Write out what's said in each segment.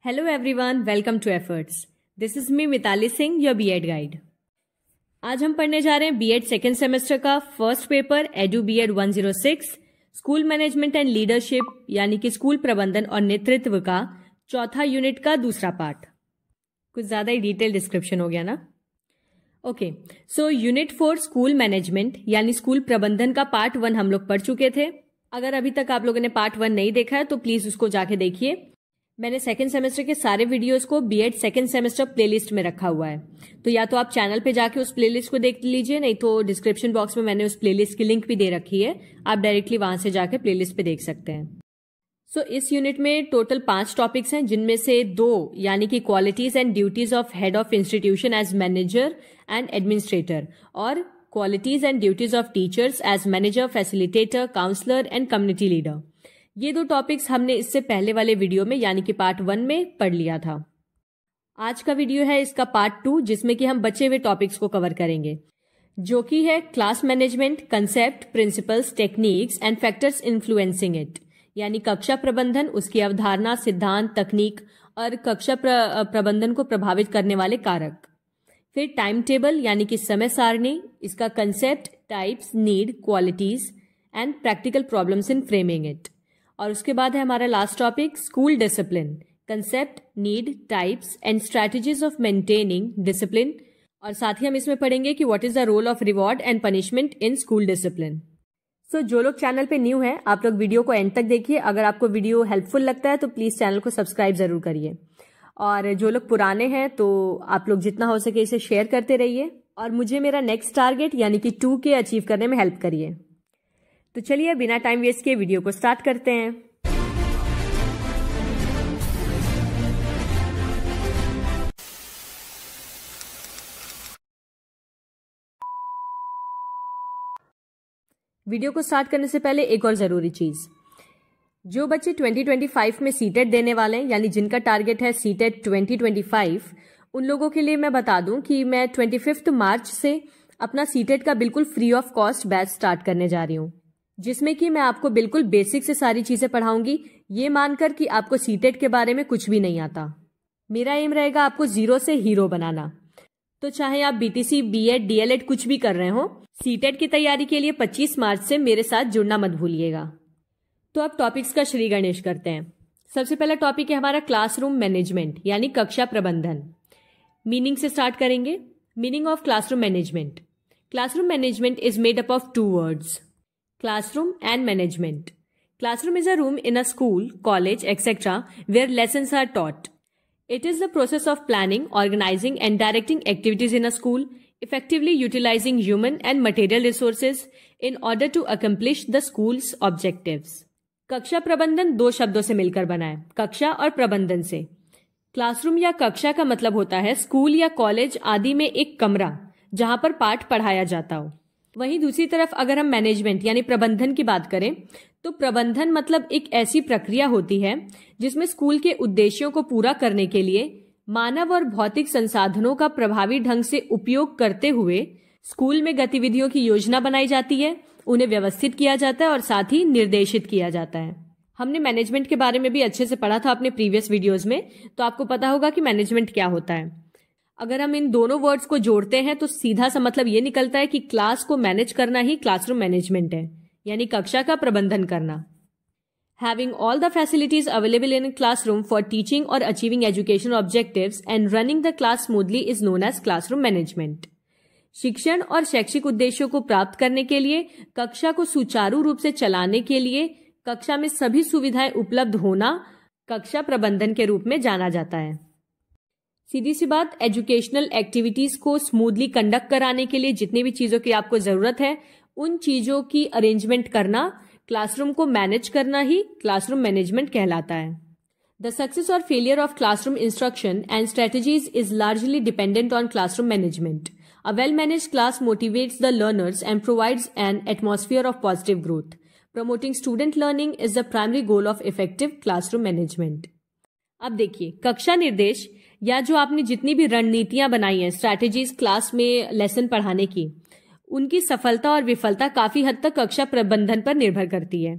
Hello everyone, welcome to Efforts. This is me Mitali Singh, your B.Ed guide. आज हम पढ़ने जा रहे हैं B.Ed सेकेंड सेमेस्टर का first paper edu B.Ed 106 school management and leadership यानी कि स्कूल प्रबंधन और नेतृत्व का चौथा यूनिट का दूसरा पार्ट. कुछ ज्यादा ही डिटेल डिस्क्रिप्शन हो गया ना. Okay, so unit 4 school management यानी स्कूल प्रबंधन का पार्ट 1 हम लोग पढ़ चुके थे. अगर अभी तक आप लोगों ने पार्ट 1 नहीं देखा है तो प्लीज उसको जाके देखिए. मैंने सेकेंड सेमेस्टर के सारे वीडियोस को B.Ed सेकेंड सेमेस्टर प्लेलिस्ट में रखा हुआ है, तो या तो आप चैनल पे जाके उस प्लेलिस्ट को देख लीजिए, नहीं तो डिस्क्रिप्शन बॉक्स में मैंने उस प्लेलिस्ट की लिंक भी दे रखी है, आप डायरेक्टली वहां से जाके प्लेलिस्ट पे देख सकते हैं. सो इस यूनिट में टोटल 5 टॉपिक्स हैं, जिनमें से 2 यानी कि qualities and duties of head of institution as manager and administrator और qualities and duties of teachers as manager, facilitator, counsellor and community leader. ये 2 टॉपिक्स हमने इससे पहले वाले वीडियो में यानी कि पार्ट 1 में पढ़ लिया था. आज का वीडियो है इसका पार्ट 2, जिसमें कि हम बचे हुए टॉपिक्स को कवर करेंगे, जो कि है class management, concept, principles, techniques and factors influencing it, यानी कक्षा प्रबंधन, उसकी अवधारणा, सिद्धांत, तकनीक और कक्षा प्रबंधन को प्रभावित करने वाले कारक. फिर टाइम टेबल यानी कि समय सारणी, इसका concept, types, need, qualities and practical problems in framing it. और उसके बाद है हमारा last topic school discipline, concept, need, types and strategies of maintaining discipline. और साथ ही हम इसमें पढ़ेंगे कि what is the role of reward and punishment in school discipline. So जो लोग चैनल पे न्यू है, आप लोग वीडियो को एंड तक देखिए. अगर आपको वीडियो हेल्पफुल लगता है तो प्लीज चैनल को सब्सक्राइब जरूर करिए. और जो लोग पुराने हैं तो आप लोग जितना हो सके इसे शेयर करते रहिए और मुझे मेरा नेक्स्ट टारगेट यानी कि 2K अचीव करने में हेल्प करिए. तो चलिए बिना टाइम वेस्ट किए वीडियो को स्टार्ट करते हैं. वीडियो को स्टार्ट करने से पहले एक और जरूरी चीज, जो बच्चे 2025 में सीटेट देने वाले हैं यानी जिनका टारगेट है सीटेट 2025, उन लोगों के लिए मैं बता दूं कि मैं 25 मार्च से अपना सीटेट का बिल्कुल free of cost batch start करने जा रही हूं, जिसमें कि मैं आपको बिल्कुल बेसिक से सारी चीजें पढ़ाऊंगी, ये मानकर कि आपको सीटेट के बारे में कुछ भी नहीं आता. मेरा एम रहेगा आपको जीरो से हीरो बनाना. तो चाहे आप BTC, B.Ed, DLED कुछ भी कर रहे हो, सीटेट की तैयारी के लिए 25 मार्च से मेरे साथ जुड़ना मत भूलिएगा. तो अब टॉपिक्स का श्री गणेश करते हैं. सबसे पहला टॉपिक है हमारा क्लासरूम मैनेजमेंट यानी कक्षा प्रबंधन. मीनिंग से स्टार्ट करेंगे. Meaning of classroom management. Classroom management is made up of 2 words, classroom and management. Classroom is a room in a school, college, etc. where lessons are taught. It is the process of planning, organizing and directing activities in a school, effectively utilizing human and material resources in order to accomplish the school's objectives. कक्षा प्रबंधन 2 शब्दों से मिलकर बना है, कक्षा और प्रबंधन से. क्लासरूम या कक्षा का मतलब होता है स्कूल या कॉलेज आदि में एक कमरा जहां पर पाठ पढ़ाया जाता हो. वहीं दूसरी तरफ अगर हम मैनेजमेंट यानी प्रबंधन की बात करें तो प्रबंधन मतलब एक ऐसी प्रक्रिया होती है जिसमें स्कूल के उद्देश्यों को पूरा करने के लिए मानव और भौतिक संसाधनों का प्रभावी ढंग से उपयोग करते हुए स्कूल में गतिविधियों की योजना बनाई जाती है, उन्हें व्यवस्थित किया जाता है और साथ ही निर्देशित किया जाता है. हमने मैनेजमेंट के बारे में भी अच्छे से पढ़ा था अपने प्रीवियस वीडियोज में, तो आपको पता होगा कि मैनेजमेंट क्या होता है. अगर हम इन दोनों वर्ड्स को जोड़ते हैं तो सीधा सा मतलब ये निकलता है कि क्लास को मैनेज करना ही क्लासरूम मैनेजमेंट है, यानी कक्षा का प्रबंधन करना. Having all the facilities available in classroom for teaching और achieving educational objectives and running the class smoothly is known as classroom management. शिक्षण और शैक्षिक उद्देश्यों को प्राप्त करने के लिए, कक्षा को सुचारू रूप से चलाने के लिए कक्षा में सभी सुविधाएं उपलब्ध होना कक्षा प्रबंधन के रूप में जाना जाता है. सीधी सी बात, एजुकेशनल एक्टिविटीज को स्मूथली कंडक्ट कराने के लिए जितनी भी चीजों की आपको जरूरत है, उन चीजों की अरेंजमेंट करना, क्लासरूम को मैनेज करना ही क्लासरूम मैनेजमेंट कहलाता है. द सक्सेस और failure of classroom instruction and strategies is largely dependent on classroom management. A well managed class motivates the learners and provides N atmosphere of positive growth. Promoting student learning is the primary goal of effective classroom management. अब देखिए, कक्षा निर्देश या जो आपने जितनी भी रणनीतियां बनाई हैं, स्ट्रैटेजीज क्लास में लेसन पढ़ाने की, उनकी सफलता और विफलता काफी हद तक कक्षा प्रबंधन पर निर्भर करती है.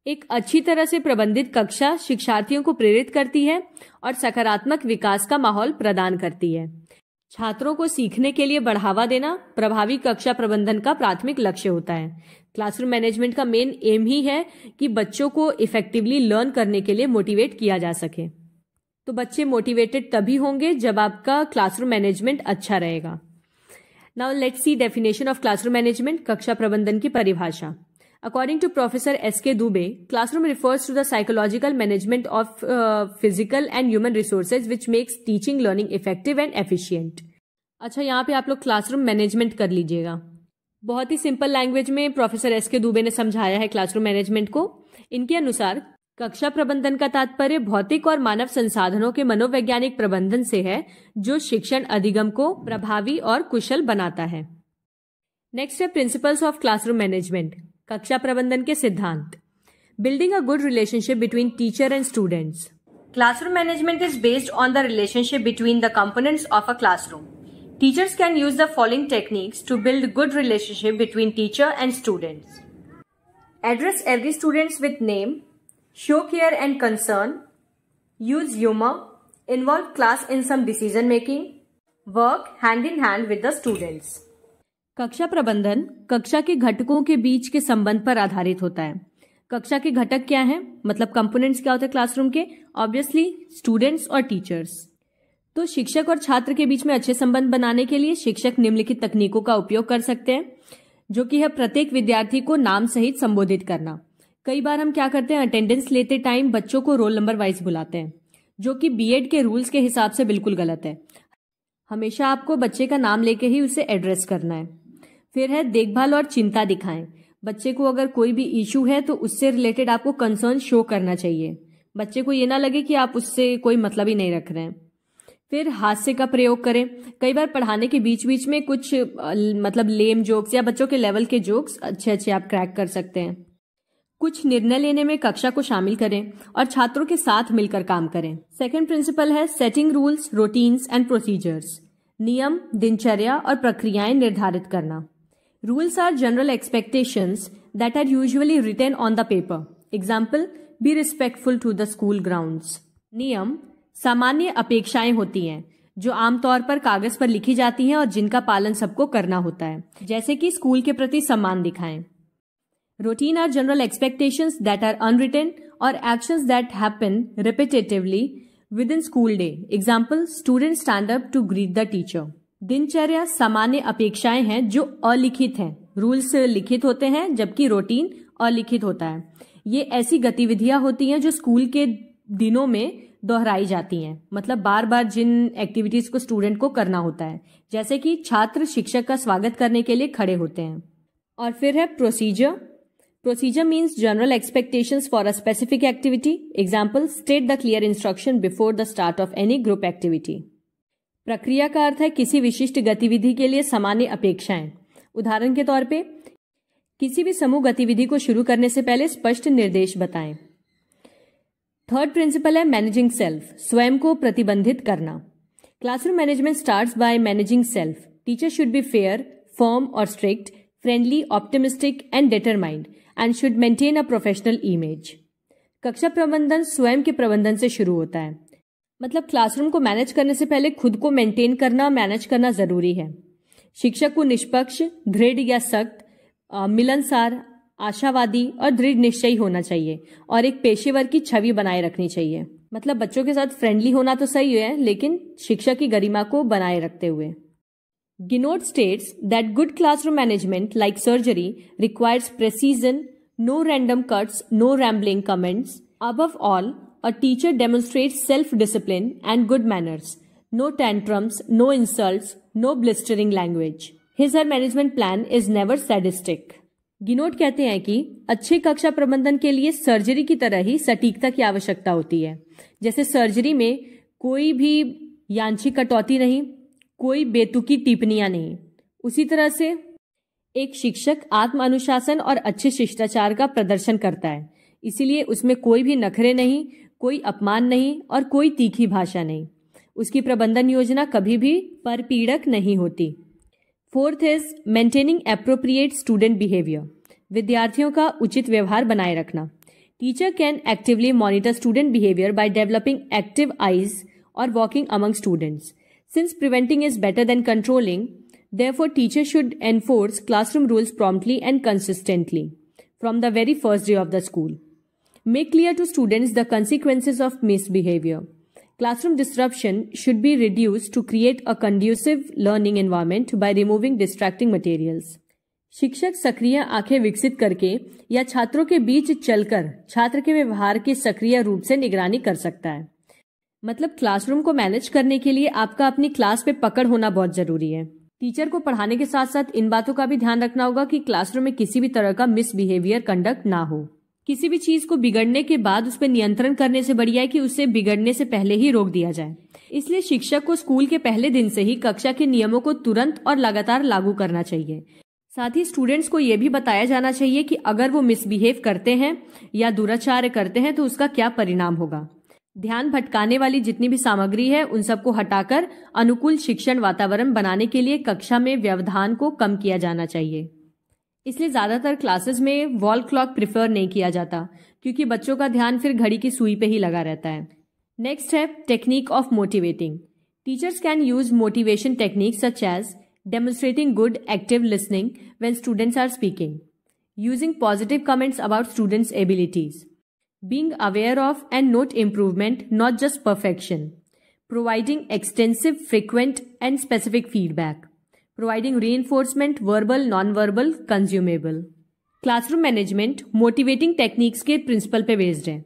एक अच्छी तरह से प्रबंधित कक्षा शिक्षार्थियों को प्रेरित करती है और सकारात्मक विकास का माहौल प्रदान करती है। छात्रों को सीखने के लिए बढ़ावा देना प्रभावी कक्षा प्रबंधन का प्राथमिक लक्ष्य होता है। क्लासरूम मैनेजमेंट का मेन एम ही है कि बच्चों को इफेक्टिवली लर्न करने के लिए मोटिवेट किया जा सके। तो बच्चे मोटिवेटेड तभी होंगे जब आपका क्लासरूम मैनेजमेंट अच्छा रहेगा। Now let's see definition of classroom management, कक्षा प्रबंधन की परिभाषा। According to Professor S.K. Dubey, classroom refers to the psychological management of physical and human resources which makes teaching learning effective and efficient. अच्छा, यहाँ पे आप लोग क्लासरूम मैनेजमेंट कर लीजिएगा। बहुत ही सिंपल लैंग्वेज में प्रोफेसर एस.के. दुबे ने समझाया है क्लासरूम मैनेजमेंट को। इनके अनुसार कक्षा प्रबंधन का तात्पर्य भौतिक और मानव संसाधनों के मनोवैज्ञानिक प्रबंधन से है, जो शिक्षण अधिगम को प्रभावी और कुशल बनाता है। नेक्स्ट है प्रिंसिपल्स ऑफ क्लासरूम मैनेजमेंट, कक्षा प्रबंधन के सिद्धांत। Building a good relationship between teacher and students. Classroom management is based on the relationship between the components of a classroom. Teachers can use the following techniques to build good relationship between teacher and students. Address every students with name, show care and concern, use humour, involve class in some decision making, work hand in hand with the students. कक्षा प्रबंधन कक्षा के घटकों के बीच के संबंध पर आधारित होता है। कक्षा के घटक क्या हैं, मतलब कंपोनेंट्स क्या होते हैं क्लासरूम के? ऑब्वियसली स्टूडेंट्स और टीचर्स। तो शिक्षक और छात्र के बीच में अच्छे संबंध बनाने के लिए शिक्षक निम्नलिखित तकनीकों का उपयोग कर सकते हैं, जो कि है प्रत्येक विद्यार्थी को नाम सहित संबोधित करना। कई बार हम क्या करते हैं, अटेंडेंस लेते टाइम बच्चों को रोल नंबर वाइज बुलाते हैं, जो कि बीएड के रूल्स के हिसाब से बिल्कुल गलत है। हमेशा आपको बच्चे का नाम लेके ही उसे एड्रेस करना है। फिर है देखभाल और चिंता दिखाएं। बच्चे को अगर कोई भी इशू है तो उससे रिलेटेड आपको कंसर्न शो करना चाहिए। बच्चे को ये ना लगे कि आप उससे कोई मतलब ही नहीं रख रहे हैं। फिर हास्य का प्रयोग करें। कई बार पढ़ाने के बीच बीच में कुछ मतलब लेम जोक्स या बच्चों के लेवल के जोक्स अच्छे आप क्रैक कर सकते हैं। कुछ निर्णय लेने में कक्षा को शामिल करें और छात्रों के साथ मिलकर काम करें। सेकेंड प्रिंसिपल है setting rules, routines and procedures. नियम, दिनचर्या और प्रक्रियाएं निर्धारित करना। Rules are general expectations that are usually written on the paper. Example, be respectful to the school grounds. नियम सामान्य अपेक्षाएं होती हैं जो आमतौर पर कागज पर लिखी जाती हैं और जिनका पालन सबको करना होता है, जैसे कि स्कूल के प्रति सम्मान दिखाएं। Routine are general expectations that are unwritten or actions that happen repetitively within school day. Example, students stand up to greet the teacher. दिनचर्या सामान्य अपेक्षाएं हैं जो अलिखित हैं। रूल्स लिखित होते हैं जबकि रूटीन अलिखित होता है। ये ऐसी गतिविधियां होती हैं जो स्कूल के दिनों में दोहराई जाती हैं, मतलब बार बार जिन एक्टिविटीज को स्टूडेंट को करना होता है, जैसे कि छात्र शिक्षक का स्वागत करने के लिए खड़े होते हैं। और फिर है procedure. Procedure means general expectations for a specific activity. Example, state the clear instruction before the start of any group activity. प्रक्रिया का अर्थ है किसी विशिष्ट गतिविधि के लिए सामान्य अपेक्षाएं। उदाहरण के तौर पे किसी भी समूह गतिविधि को शुरू करने से पहले स्पष्ट निर्देश बताएं। थर्ड प्रिंसिपल है मैनेजिंग सेल्फ, स्वयं को प्रतिबंधित करना। Classroom management starts by managing self. Teacher should be fair, firm और strict, friendly, optimistic and determined and should maintain a professional image. कक्षा प्रबंधन स्वयं के प्रबंधन से शुरू होता है, मतलब क्लासरूम को मैनेज करने से पहले खुद को मेंटेन करना, मैनेज करना जरूरी है। शिक्षक को निष्पक्ष, दृढ़ या सख्त, मिलनसार, आशावादी और दृढ़ निश्चयी होना चाहिए और एक पेशेवर की छवि बनाए रखनी चाहिए। मतलब बच्चों के साथ फ्रेंडली होना तो सही है, लेकिन शिक्षक की गरिमा को बनाए रखते हुए। Ginott states that good classroom management like surgery requires precision, no random cuts, no rambling comments. Above all, a teacher demonstrates self-discipline and good manners. No tantrums, no insults, no blistering language. His or management plan is never sadistic. गिनोट कहते हैं कि अच्छे कक्षा प्रबंधन के लिए surgery की तरह ही सटीकता की आवश्यकता होती है। जैसे सर्जरी में कोई भी यांत्रिक कटौती नहीं, कोई बेतुकी टिप्पणियां नहीं, उसी तरह से एक शिक्षक आत्म अनुशासन और अच्छे शिष्टाचार का प्रदर्शन करता है। इसीलिए उसमें कोई भी नखरे नहीं, कोई अपमान नहीं और कोई तीखी भाषा नहीं। उसकी प्रबंधन योजना कभी भी परपीड़क नहीं होती। Fourth is maintaining appropriate student behaviour. विद्यार्थियों का उचित व्यवहार बनाए रखना। Teacher can actively monitor student behavior by developing active eyes or walking among students. Since preventing is better than controlling, therefore teachers should enforce classroom rules promptly and consistently from the very first day of the school. Make clear to students the consequences of misbehavior. Classroom disruption should be reduced to create a conducive learning environment by removing distracting materials. शिक्षक सक्रिय आंखें विकसित करके या छात्रों के बीच चलकर छात्र के व्यवहार की सक्रिय रूप से निगरानी कर सकता है। मतलब क्लासरूम को मैनेज करने के लिए आपका अपनी क्लास पे पकड़ होना बहुत जरूरी है। टीचर को पढ़ाने के साथ साथ इन बातों का भी ध्यान रखना होगा कि क्लासरूम में किसी भी तरह का मिसबिहेवियर कंडक्ट ना हो। किसी भी चीज को बिगड़ने के बाद उस पर नियंत्रण करने से बढ़िया है कि उसे बिगड़ने से पहले ही रोक दिया जाए। इसलिए शिक्षक को स्कूल के पहले दिन से ही कक्षा के नियमों को तुरंत और लगातार लागू करना चाहिए। साथ ही स्टूडेंट्स को यह भी बताया जाना चाहिए कि अगर वो मिसबिहेव करते हैं या दुराचार करते हैं तो उसका क्या परिणाम होगा। ध्यान भटकाने वाली जितनी भी सामग्री है उन सबको हटाकर अनुकूल शिक्षण वातावरण बनाने के लिए कक्षा में व्यवधान को कम किया जाना चाहिए। इसलिए ज्यादातर क्लासेस में वॉल क्लॉक प्रिफर नहीं किया जाता क्योंकि बच्चों का ध्यान फिर घड़ी की सुई पे ही लगा रहता है। नेक्स्ट है technique of motivating. Teachers can use motivation technique such as demonstrating good active listening when students are speaking, using positive comments about students' abilities, being aware of and note improvement, not just perfection, providing extensive, frequent and specific feedback, providing reinforcement, verbal, non-verbal, consumable. Classroom management motivating techniques के principal पे based है।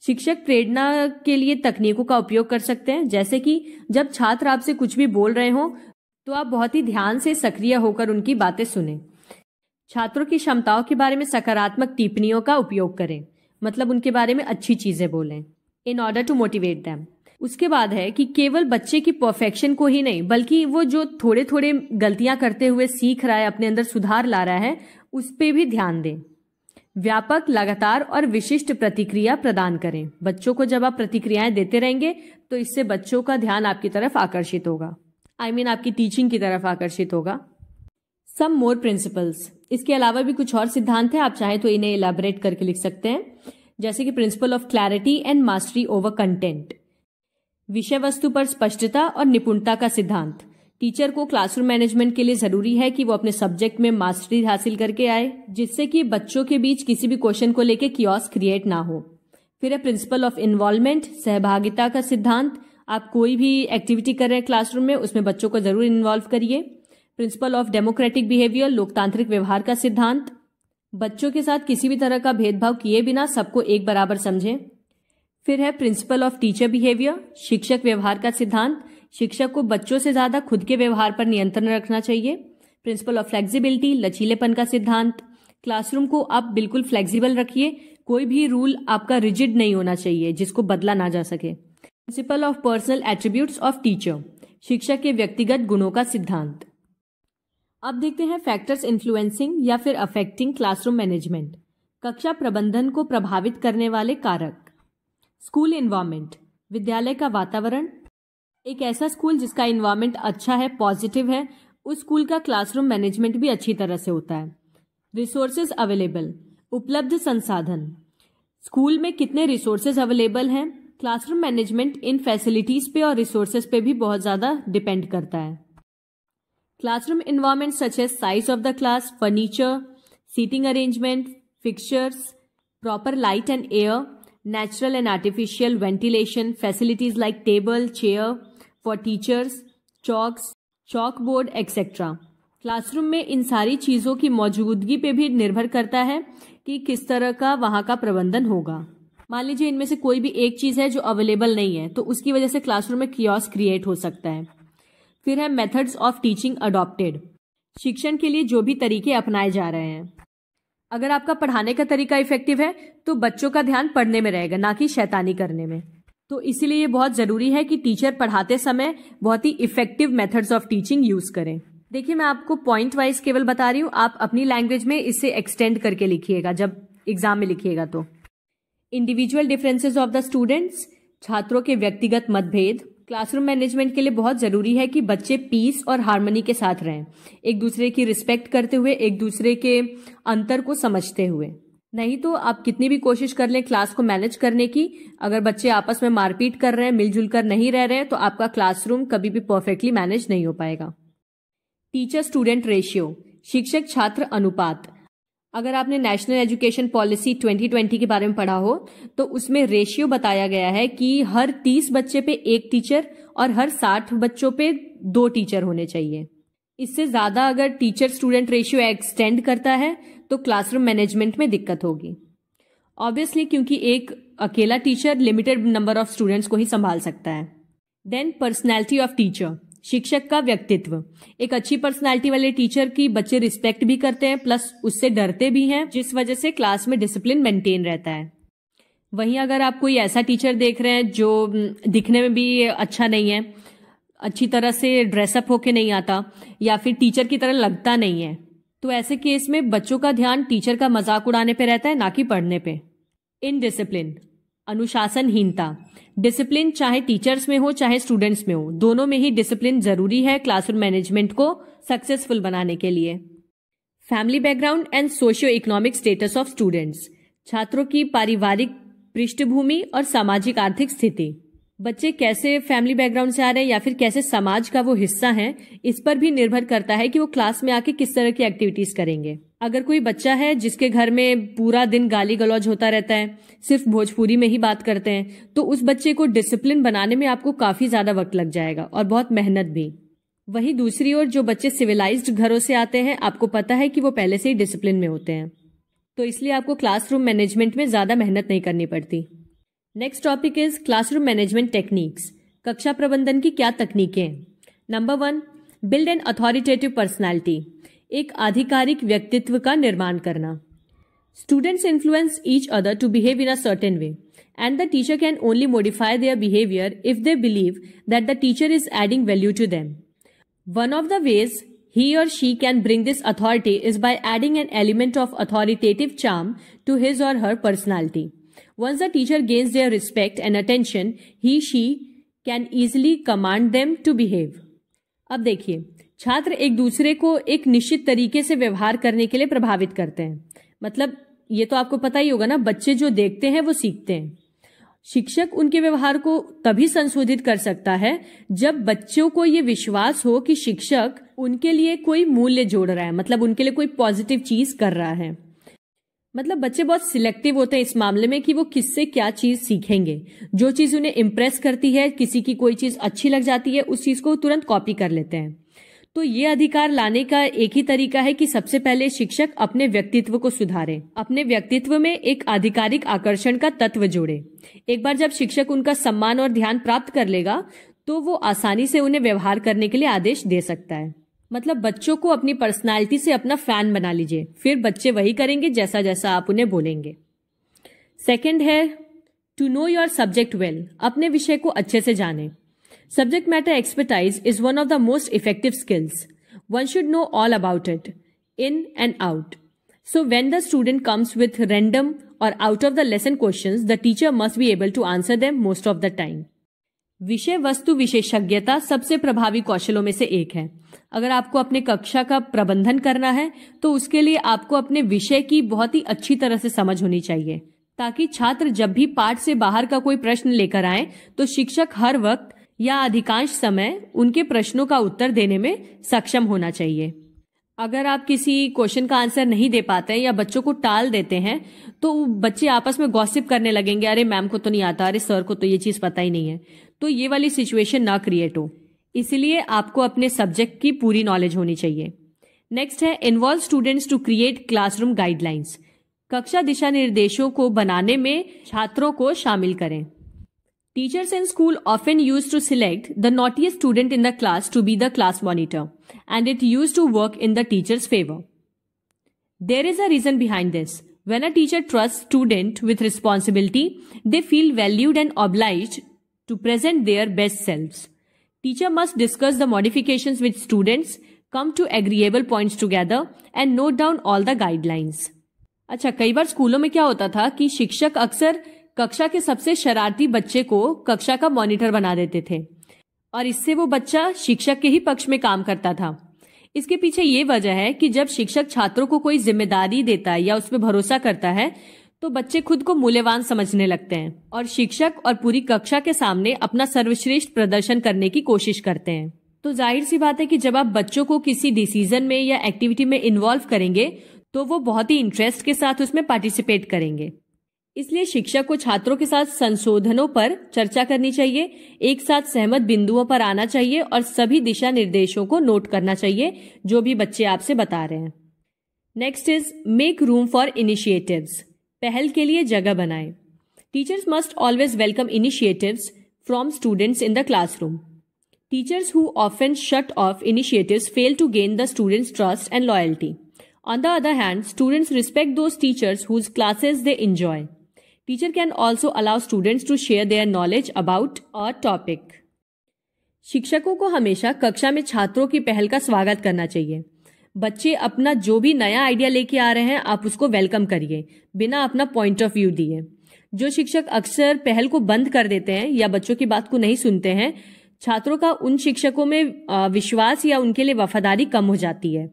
शिक्षक प्रेरणा के लिए तकनीकों का उपयोग कर सकते हैं, जैसे कि जब छात्र आपसे कुछ भी बोल रहे हो तो आप बहुत ही ध्यान से सक्रिय होकर उनकी बातें सुनें। छात्रों की क्षमताओं के बारे में सकारात्मक टिप्पणियों का उपयोग करें, मतलब उनके बारे में अच्छी चीजें बोलें in order to motivate them. उसके बाद है कि केवल बच्चे की परफेक्शन को ही नहीं बल्कि वो जो थोड़े थोड़े गलतियां करते हुए सीख रहा है, अपने अंदर सुधार ला रहा है, उस पर भी ध्यान दें। व्यापक, लगातार और विशिष्ट प्रतिक्रिया प्रदान करें। बच्चों को जब आप प्रतिक्रियाएं देते रहेंगे तो इससे बच्चों का ध्यान आपकी तरफ आकर्षित होगा, आपकी टीचिंग की तरफ आकर्षित होगा। सम मोर प्रिंसिपल्स, इसके अलावा भी कुछ और सिद्धांत हैं, आप चाहें तो इन्हें इलैबोरेट करके लिख सकते हैं, जैसे कि principle of clarity and mastery over content, विषय वस्तु पर स्पष्टता और निपुणता का सिद्धांत। टीचर को क्लासरूम मैनेजमेंट के लिए जरूरी है कि वो अपने सब्जेक्ट में मास्टरी हासिल करके आए, जिससे कि बच्चों के बीच किसी भी क्वेश्चन को लेकर कियोस क्रिएट ना हो। फिर है प्रिंसिपल ऑफ इन्वॉल्वमेंट, सहभागिता का सिद्धांत। आप कोई भी एक्टिविटी कर रहे हैं क्लासरूम में, उसमें बच्चों को जरूर इन्वॉल्व करिए। प्रिंसिपल ऑफ डेमोक्रेटिक बिहेवियर, लोकतांत्रिक व्यवहार का सिद्धांत। बच्चों के साथ किसी भी तरह का भेदभाव किए बिना सबको एक बराबर समझें। फिर है प्रिंसिपल ऑफ टीचर बिहेवियर, शिक्षक व्यवहार का सिद्धांत। शिक्षक को बच्चों से ज्यादा खुद के व्यवहार पर नियंत्रण रखना चाहिए। प्रिंसिपल ऑफ फ्लेक्सिबिलिटी, लचीलेपन का सिद्धांत। क्लासरूम को आप बिल्कुल फ्लेक्सिबल रखिए, कोई भी रूल आपका रिजिड नहीं होना चाहिए जिसको बदला ना जा सके। Principle of personal attributes of teacher, शिक्षक के व्यक्तिगत गुणों का सिद्धांत। अब देखते हैं फैक्टर्स इन्फ्लुएंसिंग या फिर अफेक्टिंग क्लासरूम मैनेजमेंट, कक्षा प्रबंधन को प्रभावित करने वाले कारक। स्कूल इन्वायरमेंट, विद्यालय का वातावरण। एक ऐसा स्कूल जिसका इन्वायरमेंट अच्छा है, पॉजिटिव है, उस स्कूल का क्लासरूम मैनेजमेंट भी अच्छी तरह से होता है। रिसोर्सेज अवेलेबल, उपलब्ध संसाधन, स्कूल में कितने रिसोर्सेज अवेलेबल हैं। क्लासरूम मैनेजमेंट इन फैसिलिटीज पे और रिसोर्सेज पे भी बहुत ज्यादा डिपेंड करता है। Classroom environment such as size of the class, furniture, seating arrangement, fixtures, proper light and air, natural and artificial ventilation, facilities like table, chair for teachers, chalk board etcetera. Classroom में इन सारी चीजों की मौजूदगी पे भी निर्भर करता है कि किस तरह का वहां का प्रबंधन होगा। मान लीजिए इनमें से कोई भी एक चीज है जो अवेलेबल नहीं है, तो उसकी वजह से क्लासरूम में कियोस क्रिएट हो सकता है। फिर है मेथड्स ऑफ टीचिंग अडॉप्टेड, शिक्षण के लिए जो भी तरीके अपनाए जा रहे हैं। अगर आपका पढ़ाने का तरीका इफेक्टिव है तो बच्चों का ध्यान पढ़ने में रहेगा, ना कि शैतानी करने में। तो इसीलिए ये बहुत जरूरी है कि टीचर पढ़ाते समय बहुत ही effective methods of teaching use करें। देखिए मैं आपको पॉइंट वाइज केवल बता रही हूँ, आप अपनी लैंग्वेज में इसे एक्सटेंड करके लिखिएगा जब एग्जाम में लिखिएगा। तो individual differences of the students, छात्रों के व्यक्तिगत मतभेद। क्लासरूम मैनेजमेंट के लिए बहुत जरूरी है कि बच्चे पीस और हार्मनी के साथ रहें, एक दूसरे की रिस्पेक्ट करते हुए, एक दूसरे के अंतर को समझते हुए। नहीं तो आप कितनी भी कोशिश कर लें क्लास को मैनेज करने की, अगर बच्चे आपस में मारपीट कर रहे हैं, मिलजुल कर नहीं रह रहे हैं, तो आपका क्लासरूम कभी भी परफेक्टली मैनेज नहीं हो पाएगा। टीचर स्टूडेंट रेशियो, शिक्षक छात्र अनुपात। अगर आपने नेशनल एजुकेशन पॉलिसी 2020 के बारे में पढ़ा हो तो उसमें रेशियो बताया गया है कि हर 30 बच्चे पे एक टीचर और हर 60 बच्चों पे 2 टीचर होने चाहिए। इससे ज्यादा अगर टीचर स्टूडेंट रेशियो एक्सटेंड करता है तो क्लासरूम मैनेजमेंट में दिक्कत होगी, ऑब्वियसली, क्योंकि एक अकेला teacher limited number of students को ही संभाल सकता है। देन पर्सनैलिटी ऑफ टीचर, शिक्षक का व्यक्तित्व। एक अच्छी पर्सनैलिटी वाले टीचर की बच्चे रिस्पेक्ट भी करते हैं, प्लस उससे डरते भी हैं, जिस वजह से क्लास में डिसिप्लिन मेंटेन रहता है। वहीं अगर आप कोई ऐसा टीचर देख रहे हैं जो दिखने में भी अच्छा नहीं है, अच्छी तरह से ड्रेसअप होके नहीं आता, या फिर टीचर की तरह लगता नहीं है, तो ऐसे केस में बच्चों का ध्यान टीचर का मजाक उड़ाने पे रहता है, ना कि पढ़ने पे। इनडिसिप्लिन, अनुशासनहीनता। डिसिप्लिन चाहे टीचर्स में हो चाहे स्टूडेंट्स में हो, दोनों में ही डिसिप्लिन जरूरी है क्लासरूम मैनेजमेंट को सक्सेसफुल बनाने के लिए। Family background and socio economic status of students, छात्रों की पारिवारिक पृष्ठभूमि और सामाजिक आर्थिक स्थिति। बच्चे कैसे फैमिली बैकग्राउंड से आ रहे हैं या फिर कैसे समाज का वो हिस्सा है, इस पर भी निर्भर करता है कि वो क्लास में आके किस तरह की एक्टिविटीज करेंगे। अगर कोई बच्चा है जिसके घर में पूरा दिन गाली गलौज होता रहता है, सिर्फ भोजपुरी में ही बात करते हैं, तो उस बच्चे को डिसिप्लिन बनाने में आपको काफी ज्यादा वक्त लग जाएगा और बहुत मेहनत भी। वहीं दूसरी ओर जो बच्चे सिविलाइज्ड घरों से आते हैं, आपको पता है कि वो पहले से ही डिसिप्लिन में होते हैं, तो इसलिए आपको क्लासरूम मैनेजमेंट में ज्यादा मेहनत नहीं करनी पड़ती। Next topic is classroom management techniques, कक्षा प्रबंधन की क्या तकनीकें। Number 1, build an authoritative personality, एक आधिकारिक व्यक्तित्व का निर्माण करना। Students influence each other to behave in a certain way and the teacher can only modify their behaviour if they believe that the teacher is adding value to them. One of the ways he or she can bring this authority is by adding an element of authoritative charm to his or her personality. Once the teacher gains their respect and attention, she can easily command them to behave. अब देखिए, छात्र एक दूसरे को एक निश्चित तरीके से व्यवहार करने के लिए प्रभावित करते हैं। मतलब ये तो आपको पता ही होगा ना, बच्चे जो देखते हैं वो सीखते हैं। शिक्षक उनके व्यवहार को तभी संशोधित कर सकता है जब बच्चों को ये विश्वास हो कि शिक्षक उनके लिए कोई मूल्य जोड़ रहा है, मतलब उनके लिए कोई पॉजिटिव चीज कर रहा है। मतलब बच्चे बहुत सिलेक्टिव होते हैं इस मामले में कि वो किससे क्या चीज सीखेंगे। जो चीज उन्हें इम्प्रेस करती है, किसी की कोई चीज अच्छी लग जाती है, उस चीज को तुरंत कॉपी कर लेते हैं। तो ये अधिकार लाने का एक ही तरीका है कि सबसे पहले शिक्षक अपने व्यक्तित्व को सुधारे, अपने व्यक्तित्व में एक आधिकारिक आकर्षण का तत्व जोड़े। एक बार जब शिक्षक उनका सम्मान और ध्यान प्राप्त कर लेगा तो वो आसानी से उन्हें व्यवहार करने के लिए आदेश दे सकता है। मतलब बच्चों को अपनी पर्सनालिटी से अपना फैन बना लीजिए, फिर बच्चे वही करेंगे जैसा जैसा आप उन्हें बोलेंगे। सेकंड है to know your subject well, अपने विषय को अच्छे से जाने। Subject matter expertise is one of the most effective skills. One should know all about it, in and out. So when the student comes with random or out of the lesson questions, the teacher must be able to answer them most of the time. विषय वस्तु विशेषज्ञता सबसे प्रभावी कौशलों में से एक है। अगर आपको अपने कक्षा का प्रबंधन करना है तो उसके लिए आपको अपने विषय की बहुत ही अच्छी तरह से समझ होनी चाहिए, ताकि छात्र जब भी पाठ से बाहर का कोई प्रश्न लेकर आए तो शिक्षक हर वक्त या अधिकांश समय उनके प्रश्नों का उत्तर देने में सक्षम होना चाहिए। अगर आप किसी क्वेश्चन का आंसर नहीं दे पाते हैं या बच्चों को टाल देते हैं तो बच्चे आपस में गॉसिप करने लगेंगे, अरे मैम को तो नहीं आता, अरे सर को तो ये चीज पता ही नहीं है। तो ये वाली सिचुएशन ना क्रिएट हो, इसलिए आपको अपने सब्जेक्ट की पूरी नॉलेज होनी चाहिए। नेक्स्ट है involve students to create classroom guidelines, कक्षा दिशा निर्देशों को बनाने में छात्रों को शामिल करें। Teachers in school often used to select the naughtiest student in the class to be the class monitor, and it used to work in the teacher's favor. There is a reason behind this. When a teacher trusts student with responsibility, they feel valued and obliged to present their best selves. Teacher must discuss the modifications with students, come to agreeable points together, and note down all the guidelines. अच्छा, कई बार स्कूलों में क्या होता था कि शिक्षक अक्सर कक्षा के सबसे शरारती बच्चे को कक्षा का मॉनिटर बना देते थे और इससे वो बच्चा शिक्षक के ही पक्ष में काम करता था। इसके पीछे ये वजह है कि जब शिक्षक छात्रों को कोई जिम्मेदारी देता है या उस पर भरोसा करता है तो बच्चे खुद को मूल्यवान समझने लगते हैं और शिक्षक और पूरी कक्षा के सामने अपना सर्वश्रेष्ठ प्रदर्शन करने की कोशिश करते हैं। तो जाहिर सी बात है कि जब आप बच्चों को किसी डिसीजन में या एक्टिविटी में इन्वॉल्व करेंगे तो वो बहुत ही इंटरेस्ट के साथ उसमें पार्टिसिपेट करेंगे। इसलिए शिक्षक को छात्रों के साथ संशोधनों पर चर्चा करनी चाहिए, एक साथ सहमत बिंदुओं पर आना चाहिए और सभी दिशा निर्देशों को नोट करना चाहिए जो भी बच्चे आपसे बता रहे हैं। Next is make room for initiatives. पहल के लिए जगह बनाएं। Teachers must always welcome initiatives from students in the classroom. Teachers who often shut off initiatives fail to gain the students trust and loyalty. On the other hand, students respect those teachers whose classes they enjoy. Teacher can also allow students to share their knowledge about a topic. शिक्षकों को हमेशा कक्षा में छात्रों की पहल का स्वागत करना चाहिए। बच्चे अपना जो भी नया आइडिया लेके आ रहे हैं आप उसको वेलकम करिए बिना अपना पॉइंट ऑफ व्यू दिए। जो शिक्षक अक्सर पहल को बंद कर देते हैं या बच्चों की बात को नहीं सुनते हैं, छात्रों का उन शिक्षकों में विश्वास या उनके लिए वफादारी कम हो जाती है।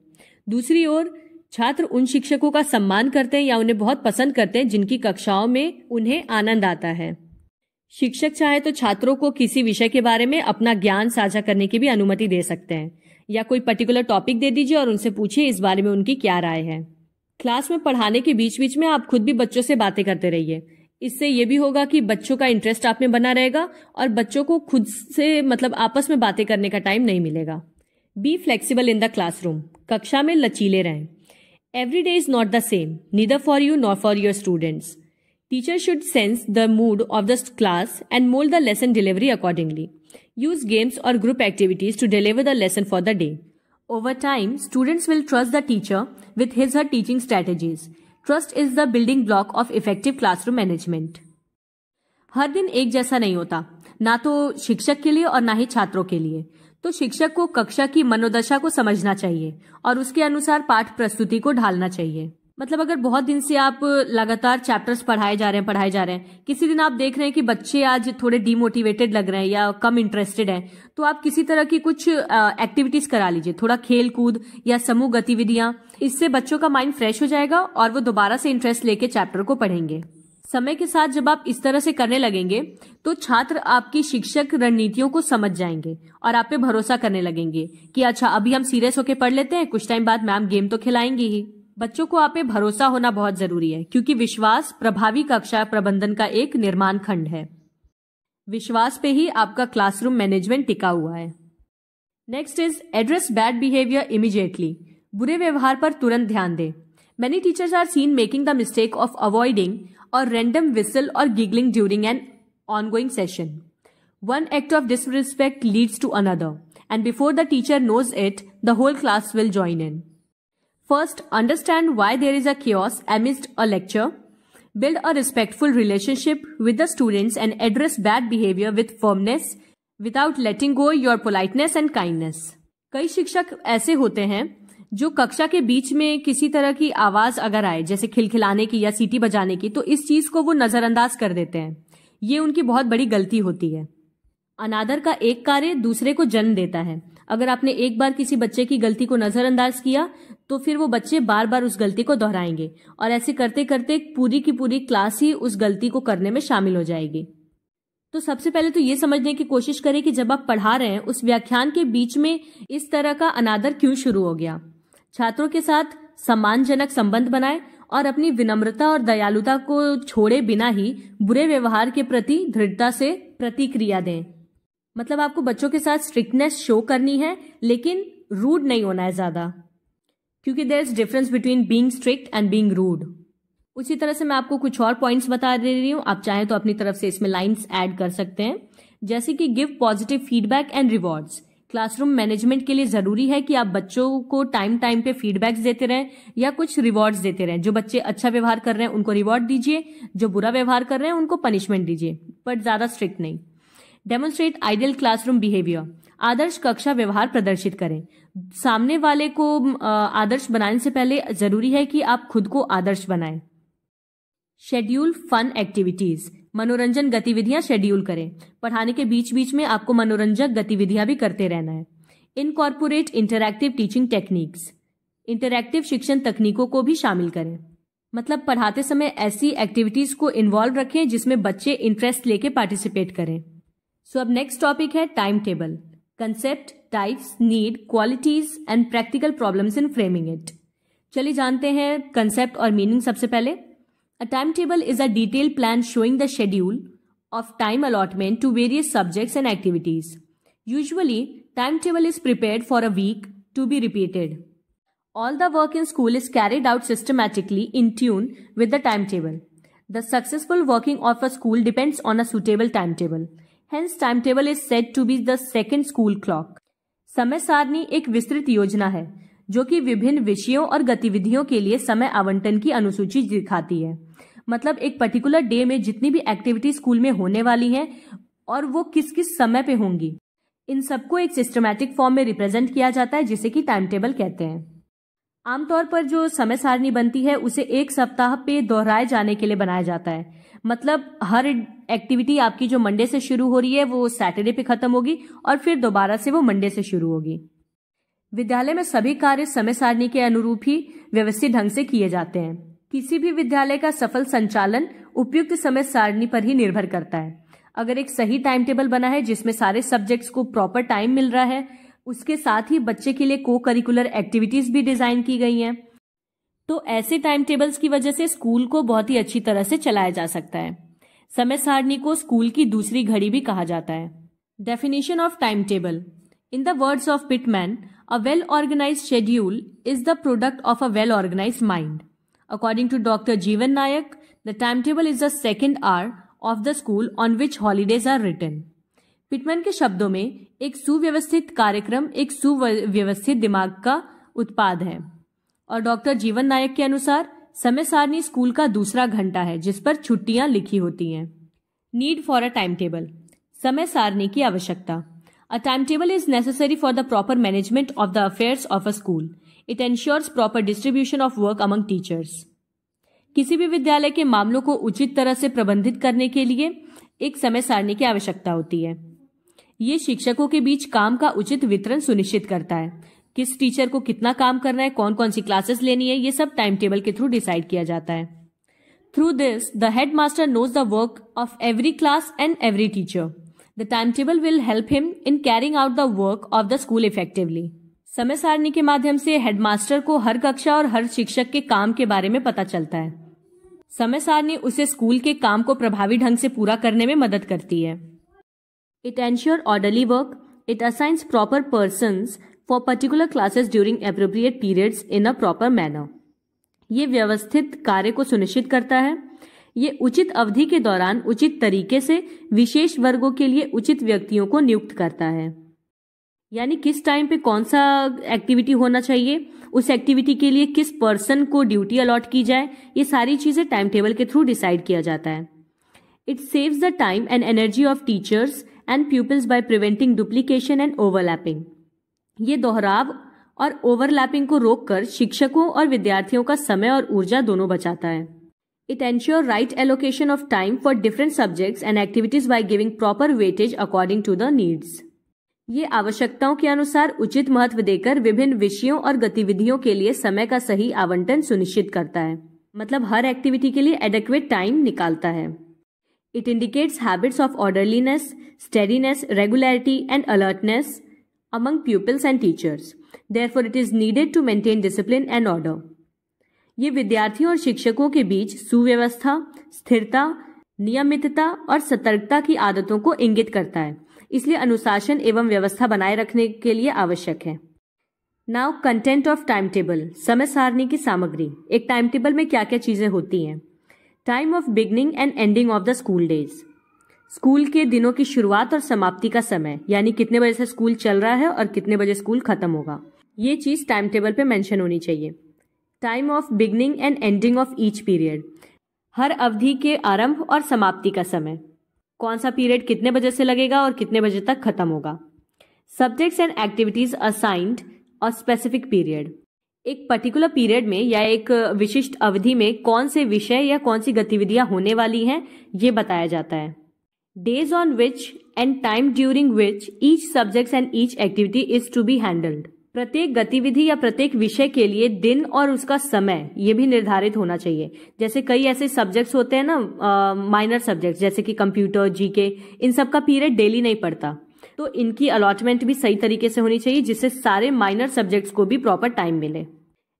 दूसरी ओर छात्र उन शिक्षकों का सम्मान करते हैं या उन्हें बहुत पसंद करते हैं जिनकी कक्षाओं में उन्हें आनंद आता है। शिक्षक चाहे तो छात्रों को किसी विषय के बारे में अपना ज्ञान साझा करने की भी अनुमति दे सकते हैं या कोई पर्टिकुलर टॉपिक दे दीजिए और उनसे पूछिए इस बारे में उनकी क्या राय है। क्लास में पढ़ाने के बीच बीच में आप खुद भी बच्चों से बातें करते रहिए। इससे ये भी होगा कि बच्चों का इंटरेस्ट आप में बना रहेगा और बच्चों को खुद से आपस में बातें करने का टाइम नहीं मिलेगा। Be flexible in the classroom. कक्षा में लचीले रहें। Every day is not the same, neither for you nor for your students. Teachers should sense the mood of the class and mold the lesson delivery accordingly. Use games or group activities to deliver the lesson for the day. Over time, students will trust the teacher with his/her teaching strategies. Trust is the building block of effective classroom management. हर दिन एक जैसा नहीं होता, ना तो शिक्षक के लिए और ना ही छात्रों के लिए। तो शिक्षक को कक्षा की मनोदशा को समझना चाहिए और उसके अनुसार पाठ प्रस्तुति को ढालना चाहिए। अगर बहुत दिन से आप लगातार चैप्टर्स पढ़ाए जा रहे हैं, किसी दिन आप देख रहे हैं कि बच्चे आज थोड़े डीमोटिवेटेड लग रहे हैं या कम इंटरेस्टेड हैं, तो आप किसी तरह की कुछ एक्टिविटीज करा लीजिए, थोड़ा खेल कूद या समूह गतिविधियां। इससे बच्चों का माइंड फ्रेश हो जाएगा और वो दोबारा से इंटरेस्ट लेके चैप्टर को पढ़ेंगे। समय के साथ जब आप इस तरह से करने लगेंगे तो छात्र आपकी शिक्षक रणनीतियों को समझ जाएंगे और आप पे भरोसा करने लगेंगे कि अच्छा अभी हम सीरियस होकर पढ़ लेते हैं, कुछ टाइम बाद मैम गेम तो खिलाएंगी ही। बच्चों को आप पे भरोसा होना बहुत जरूरी है क्योंकि विश्वास प्रभावी कक्षा प्रबंधन का एक निर्माण खंड है। विश्वास पे ही आपका क्लासरूम मैनेजमेंट टिका हुआ है। Next is address bad behaviour immediately. बुरे व्यवहार पर तुरंत ध्यान दें। Many teachers are seen making the mistake of avoiding a random whistle or giggling during an ongoing session. One act of disrespect leads to another, and before the teacher knows it, the whole class will join in. First, understand why there is a chaos amidst a lecture. Build a respectful relationship with the students and address bad behavior with firmness without letting go your politeness and kindness. कई शिक्षक ऐसे होते हैं जो कक्षा के बीच में किसी तरह की आवाज अगर आए, जैसे खिलखिलाने की या सीटी बजाने की, तो इस चीज को वो नजरअंदाज कर देते हैं। ये उनकी बहुत बड़ी गलती होती है। अनादर का एक कार्य दूसरे को जन्म देता है। अगर आपने एक बार किसी बच्चे की गलती को नजरअंदाज किया तो फिर वो बच्चे बार बार उस गलती को दोहराएंगे और ऐसे करते करते पूरी की पूरी क्लास ही उस गलती को करने में शामिल हो जाएगी। तो सबसे पहले तो ये समझने की कोशिश करें कि जब आप पढ़ा रहे हैं उस व्याख्यान के बीच में इस तरह का अनादर क्यों शुरू हो गया। छात्रों के साथ सम्मानजनक संबंध बनाएं और अपनी विनम्रता और दयालुता को छोड़े बिना ही बुरे व्यवहार के प्रति दृढ़ता से प्रतिक्रिया दें। आपको बच्चों के साथ स्ट्रिक्टनेस शो करनी है लेकिन रूड नहीं होना है ज्यादा, क्योंकि there is difference between being strict and being rude. उसी तरह से मैं आपको कुछ और पॉइंट्स बता दे रही हूँ, आप चाहें तो अपनी तरफ से इसमें लाइंस ऐड कर सकते हैं, जैसे कि give positive feedback and rewards. Classroom management के लिए जरूरी है कि आप बच्चों को टाइम टाइम पे फीडबैक्स देते रहें या कुछ रिवॉर्ड्स देते रहें। जो बच्चे अच्छा व्यवहार कर रहे हैं उनको रिवॉर्ड दीजिए, जो बुरा व्यवहार कर रहे हैं उनको पनिशमेंट दीजिए, बट ज्यादा स्ट्रिक्ट नहीं। Demonstrate ideal classroom behaviour. आदर्श कक्षा व्यवहार प्रदर्शित करें। सामने वाले को आदर्श बनाने से पहले जरूरी है कि आप खुद को आदर्श बनाएं। Schedule fun activities. मनोरंजन गतिविधियां शेड्यूल करें। पढ़ाने के बीच बीच में आपको मनोरंजक गतिविधियां भी करते रहना है। Incorporate interactive teaching techniques, interactive शिक्षण तकनीकों को भी शामिल करें। मतलब पढ़ाते समय ऐसी एक्टिविटीज को इन्वॉल्व रखें जिसमें बच्चे इंटरेस्ट लेके पार्टिसिपेट करें। सो अब नेक्स्ट टॉपिक है time table, concept, types, need, qualities and practical problems in framing it. चलिए जानते हैं कंसेप्ट और मीनिंग। सबसे पहले, अ time table is a detailed plan showing the schedule of time allotment to various subjects and activities. Usually, timetable is prepared for a week to be repeated. All the work in school is carried out systematically in tune with the timetable. The successful working of a school depends on a suitable timetable. Hence, timetable is said to be the second school clock. समय सारणी एक विस्तृत योजना है जो कि विभिन्न विषयों और गतिविधियों के लिए समय आवंटन की अनुसूची दिखाती है। मतलब एक पर्टिकुलर डे में जितनी भी एक्टिविटी स्कूल में होने वाली हैं और वो किस किस समय पे होंगी, इन सबको एक सिस्टमैटिक फॉर्म में रिप्रेजेंट किया जाता है जिसे कि टाइम टेबल कहते हैं। आमतौर पर जो समय सारणी बनती है उसे एक सप्ताह पे दोहराए जाने के लिए बनाया जाता है। मतलब हर एक्टिविटी आपकी जो मंडे से शुरू हो रही है वो सैटरडे पे खत्म होगी और फिर दोबारा से वो मंडे से शुरू होगी। विद्यालय में सभी कार्य समय सारणी के अनुरूप ही व्यवस्थित ढंग से किए जाते हैं। किसी भी विद्यालय का सफल संचालन उपयुक्त समय सारणी पर ही निर्भर करता है। अगर एक सही टाइम टेबल बना है जिसमें सारे सब्जेक्ट्स को प्रॉपर टाइम मिल रहा है, उसके साथ ही बच्चे के लिए को करिकुलर एक्टिविटीज भी डिजाइन की गई हैं, तो ऐसे टाइम टेबल्स की वजह से स्कूल को बहुत ही अच्छी तरह से चलाया जा सकता है। समय सारणी को स्कूल की दूसरी घड़ी भी कहा जाता है। Definition of time table, in the words of Pitman, a well organised schedule is the product of a well organised mind. According to Dr. Jeevan Nayak, the timetable is the second hour of the school on which holidays are written. Pitman के शब्दों में एक सुव्यवस्थित कार्यक्रम एक सुव्यवस्थित दिमाग का उत्पाद है और डॉक्टर जीवन नायक के अनुसार समय सारणी स्कूल का दूसरा घंटा है जिस पर छुट्टियां लिखी होती हैं। Need for a time table, समय सारणी की आवश्यकता। अ time table is necessary for the proper management of the affairs of a school. It ensures proper distribution of work among teachers. किसी भी विद्यालय के मामलों को उचित तरह से प्रबंधित करने के लिए एक समय सारणी की आवश्यकता होती है। ये शिक्षकों के बीच काम का उचित वितरण सुनिश्चित करता है। किस टीचर को कितना काम करना है, कौन कौन सी क्लासेस लेनी है, ये सब टाइम टेबल के थ्रू डिसाइड किया जाता है। Through this the head master knows the work of every class and every teacher. The time table will help him in carrying out the work of the school effectively. समय सारणी के माध्यम से headmaster को हर कक्षा और हर शिक्षक के काम के बारे में पता चलता है। समय सारणी उसे स्कूल के काम को प्रभावी ढंग से पूरा करने में मदद करती है। It ensure orderly work, it assigns proper persons for particular classes during appropriate periods in a proper manner. ये व्यवस्थित कार्य को सुनिश्चित करता है। ये उचित अवधि के दौरान उचित तरीके से विशेष वर्गों के लिए उचित व्यक्तियों को नियुक्त करता है। यानी किस टाइम पे कौन सा एक्टिविटी होना चाहिए, उस एक्टिविटी के लिए किस पर्सन को ड्यूटी अलॉट की जाए, ये सारी चीजें टाइम टेबल के थ्रू डिसाइड किया जाता है। It saves the time and energy of teachers and pupils by preventing duplication and overlapping. ये दोहराव और ओवरलैपिंग को रोककर शिक्षकों और विद्यार्थियों का समय और ऊर्जा दोनों बचाता है। It ensure right allocation of time for different subjects and activities by giving proper weightage according to the needs. ये आवश्यकताओं के अनुसार उचित महत्व देकर विभिन्न विषयों और गतिविधियों के लिए समय का सही आवंटन सुनिश्चित करता है। मतलब हर एक्टिविटी के लिए एडेक्वेट टाइम निकालता है। It indicates habits of orderliness, steadiness, regularity and alertness among pupils and teachers. Therefore it is needed to maintain discipline and order. ये विद्यार्थियों और शिक्षकों के बीच सुव्यवस्था, स्थिरता, नियमितता और सतर्कता की आदतों को इंगित करता है, इसलिए अनुशासन एवं व्यवस्था बनाए रखने के लिए आवश्यक है। Now content of time table, समय सारणी की सामग्री। एक टाइम टेबल में क्या क्या चीजें होती हैं। Time of beginning and ending of the school days, school के दिनों की शुरुआत और समाप्ति का समय, यानी कितने बजे से स्कूल चल रहा है और कितने बजे स्कूल खत्म होगा, ये चीज टाइम टेबल पे मेंशन होनी चाहिए। Time of beginning and ending of each period, हर अवधि के आरंभ और समाप्ति का समय, कौन सा पीरियड कितने बजे से लगेगा और कितने बजे तक खत्म होगा। सब्जेक्ट्स एंड एक्टिविटीज असाइंड और स्पेसिफिक पीरियड, एक पर्टिकुलर पीरियड में या एक विशिष्ट अवधि में कौन से विषय या कौन सी गतिविधियां होने वाली हैं ये बताया जाता है। Days on which and time during which each subject and each activity is to be handled. प्रत्येक गतिविधि या प्रत्येक विषय के लिए दिन और उसका समय ये भी निर्धारित होना चाहिए। जैसे कई ऐसे सब्जेक्ट्स होते हैं ना, माइनर सब्जेक्ट्स जैसे कि कंप्यूटर, जीके, इन सब का पीरियड डेली नहीं पड़ता, तो इनकी अलॉटमेंट भी सही तरीके से होनी चाहिए जिससे सारे माइनर सब्जेक्ट्स को भी प्रॉपर टाइम मिले।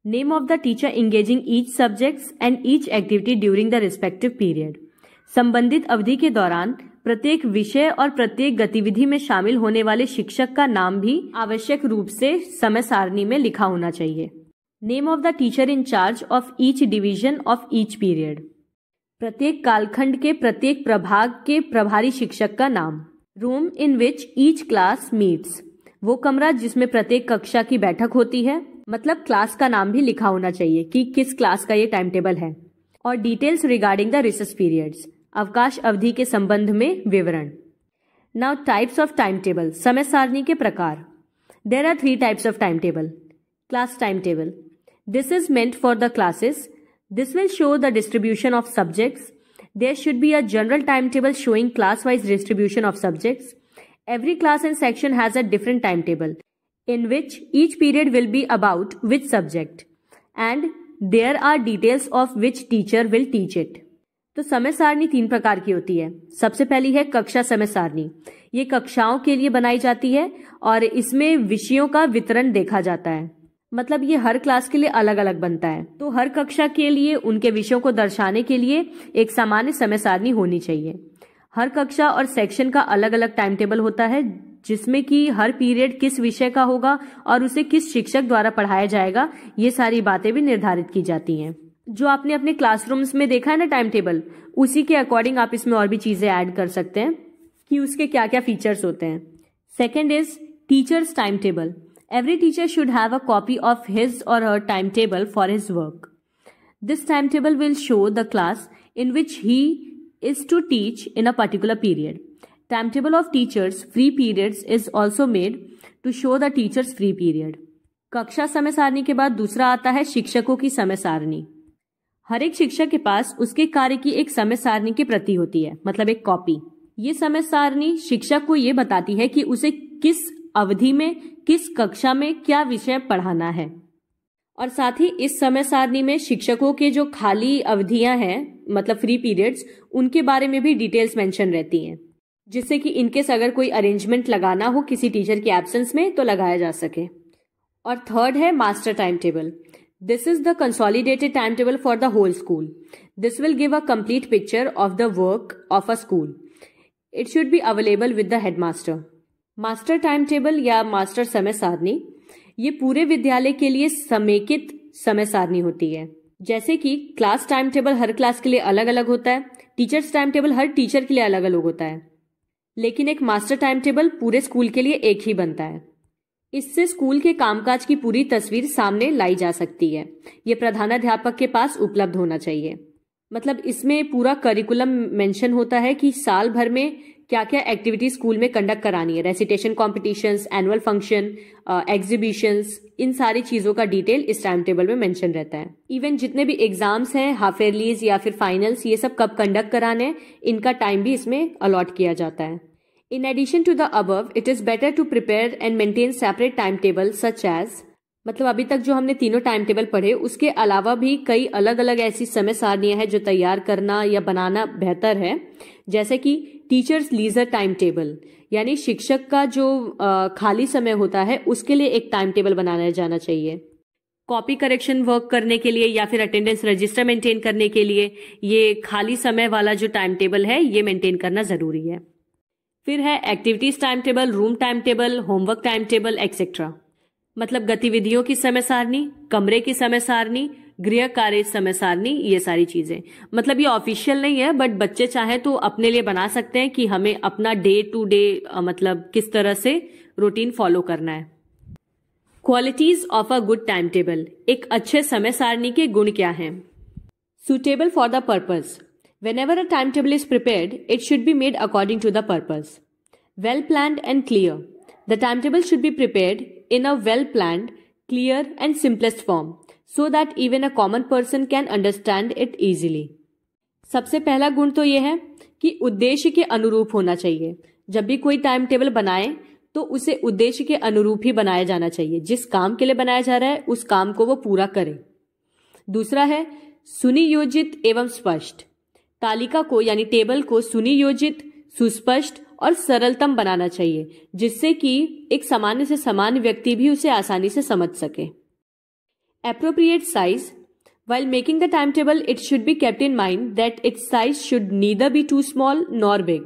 Name of the teacher engaging each subjects and each activity during the respective period. संबंधित अवधि के दौरान प्रत्येक विषय और प्रत्येक गतिविधि में शामिल होने वाले शिक्षक का नाम भी आवश्यक रूप से समय सारणी में लिखा होना चाहिए। Name of the teacher in charge of each division of each period. प्रत्येक कालखंड के प्रत्येक प्रभाग के प्रभारी शिक्षक का नाम। Room in which each class meets. वो कमरा जिसमें प्रत्येक कक्षा की बैठक होती है, मतलब क्लास का नाम भी लिखा होना चाहिए कि किस क्लास का ये टाइम टेबल है। और details regarding the recess periods, अवकाश अवधि के संबंध में विवरण। Now types of time table, समय सारणी के प्रकार। There are 3 types of time table. Class time table, this is meant for the classes. This will show the distribution of subjects. There should be a general timetable showing class-wise distribution of subjects. Every class and section has a different timetable in which each period will be about which subject and there are details of which teacher will teach it. तो समय सारणी 3 प्रकार की होती है। सबसे पहली है कक्षा समय सारणी। ये कक्षाओं के लिए बनाई जाती है और इसमें विषयों का वितरण देखा जाता है, मतलब ये हर क्लास के लिए अलग अलग बनता है। तो हर कक्षा के लिए उनके विषयों को दर्शाने के लिए एक सामान्य समय सारणी होनी चाहिए। हर कक्षा और सेक्शन का अलग अलग टाइम टेबल होता है जिसमें कि हर पीरियड किस विषय का होगा और उसे किस शिक्षक द्वारा पढ़ाया जाएगा, ये सारी बातें भी निर्धारित की जाती हैं। जो आपने अपने क्लासरूम्स में देखा है ना टाइम टेबल, उसी के अकॉर्डिंग आप इसमें और भी चीजें ऐड कर सकते हैं कि उसके क्या क्या फीचर्स होते हैं। Second is teachers time table. Every teacher should have a copy of his or her timetable for his work. This timetable will show the class in which he is to teach in a particular period. Timetable of teachers' free periods is also made to show the teacher's free period. कक्षा समय सारणी के बाद दूसरा आता है शिक्षकों की समय सारणी। हर एक शिक्षक के पास उसके कार्य की एक समय सारणी की प्रति होती है, मतलब एक कॉपी। ये समय सारणी शिक्षक को ये बताती है कि उसे किस अवधि में किस कक्षा में क्या विषय पढ़ाना है। और साथ ही इस समय सारणी में शिक्षकों के जो खाली अवधियां हैं, मतलब फ्री पीरियड्स, उनके बारे में भी डिटेल्स मेंशन रहती हैं, जिससे कि इनकेस अगर कोई अरेंजमेंट लगाना हो किसी टीचर की एब्सेंस में तो लगाया जा सके। और थर्ड है master time table. This is the consolidated time table for the whole school. This will give a complete picture of the work of a school. It should be available with the headmaster. Master time table या master समय सारणी ये पूरे विद्यालय के लिए समेकित समय सारणी होती है। जैसे कि क्लास टाइम टेबल हर क्लास के लिए अलग अलग होता है, टीचर्स टाइम टेबल हर टीचर के लिए अलग अलग होता है, लेकिन एक मास्टर टाइम टेबल पूरे स्कूल के लिए एक ही बनता है। इससे स्कूल के कामकाज की पूरी तस्वीर सामने लाई जा सकती है। ये प्रधानाध्यापक के पास उपलब्ध होना चाहिए। मतलब इसमें पूरा करिकुलम मेंशन होता है कि साल भर में क्या क्या एक्टिविटी स्कूल में कंडक्ट करानी है, recitation competitions, annual function, exhibitions, इन सारी चीजों का डिटेल इस टाइम टेबल में मेंशन रहता है। इवन जितने भी एग्जाम्स हैं, हाफ ईयरलीज या फिर फाइनल्स, ये सब कब कंडक्ट कराने, इनका टाइम भी इसमें अलॉट किया जाता है। In addition to the above, it is better to prepare and maintain separate timetables such as, मतलब अभी तक जो हमने तीनों टाइम टेबल पढ़े उसके अलावा भी कई अलग अलग ऐसी समय सारणियां हैं जो तैयार करना या बनाना बेहतर है। जैसे कि टीचर्स लीजर टाइम टेबल, यानी शिक्षक का जो खाली समय होता है उसके लिए एक टाइम टेबल बनाया जाना चाहिए। कॉपी करेक्शन वर्क करने के लिए या फिर अटेंडेंस रजिस्टर मेंटेन करने के लिए ये खाली समय वाला जो टाइम टेबल है ये मेंटेन करना जरूरी है। फिर है activities time table, room time table, homework time table etcetera. मतलब गतिविधियों की समय सारणी, कमरे की समय सारणी, गृह कार्य समय सारणी, ये सारी चीजें। मतलब ये ऑफिशियल नहीं है, बट बच्चे चाहे तो अपने लिए बना सकते हैं कि हमें अपना डे टू डे मतलब किस तरह से रूटीन फॉलो करना है। Qualities of a good time table, एक अच्छे समय सारणी के गुण क्या हैं? Suitable for the purpose. Whenever a timetable is prepared, it should be made according to the purpose. Well planned and clear. The timetable should be prepared in a well planned, clear and simplest form so that even a common person can understand it easily. सबसे पहला गुण तो यह है कि उद्देश्य के अनुरूप होना चाहिए। जब भी कोई टाइम टेबल बनाए तो उसे उद्देश्य के अनुरूप ही बनाया जाना चाहिए। जिस काम के लिए बनाया जा रहा है उस काम को वो पूरा करे। दूसरा है सुनियोजित एवं स्पष्ट। तालिका को यानी टेबल को सुनियोजित, सुस्पष्ट और सरलतम बनाना चाहिए, जिससे कि एक सामान्य से सामान्य व्यक्ति भी उसे आसानी से समझ सके। Appropriate size. While making the timetable, it should be kept in mind that its size should neither be too small nor big.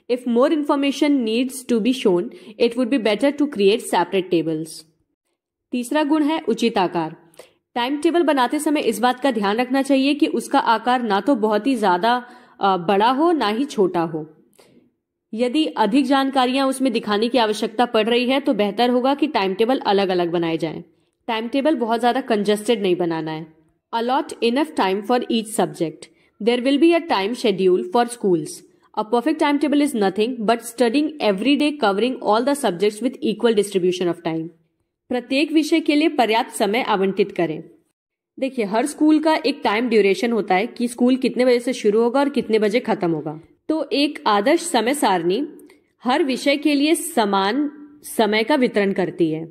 If more information needs to be shown, it would be better to create separate tables. तीसरा गुण है उचित आकार। Time table बनाते समय इस बात का ध्यान रखना चाहिए कि उसका आकार ना तो बहुत ही ज्यादा बड़ा हो ना ही छोटा हो। यदि अधिक जानकारियां उसमें दिखाने की आवश्यकता पड़ रही है तो बेहतर होगा कि टाइम टेबल अलग अलग बनाए जाएं। टाइम टेबल बहुत ज्यादा कंजस्टेड नहीं बनाना है। Allot enough time for each subject. There will be a time schedule for schools. A perfect timetable is nothing but studying every day covering all the subjects with equal distribution of time. प्रत्येक विषय के लिए पर्याप्त समय आवंटित करें। देखिए, हर school का एक टाइम ड्यूरेशन होता है कि स्कूल कितने बजे से शुरू होगा और कितने बजे खत्म होगा। तो एक आदर्श समय सारणी हर विषय के लिए समान समय का वितरण करती है।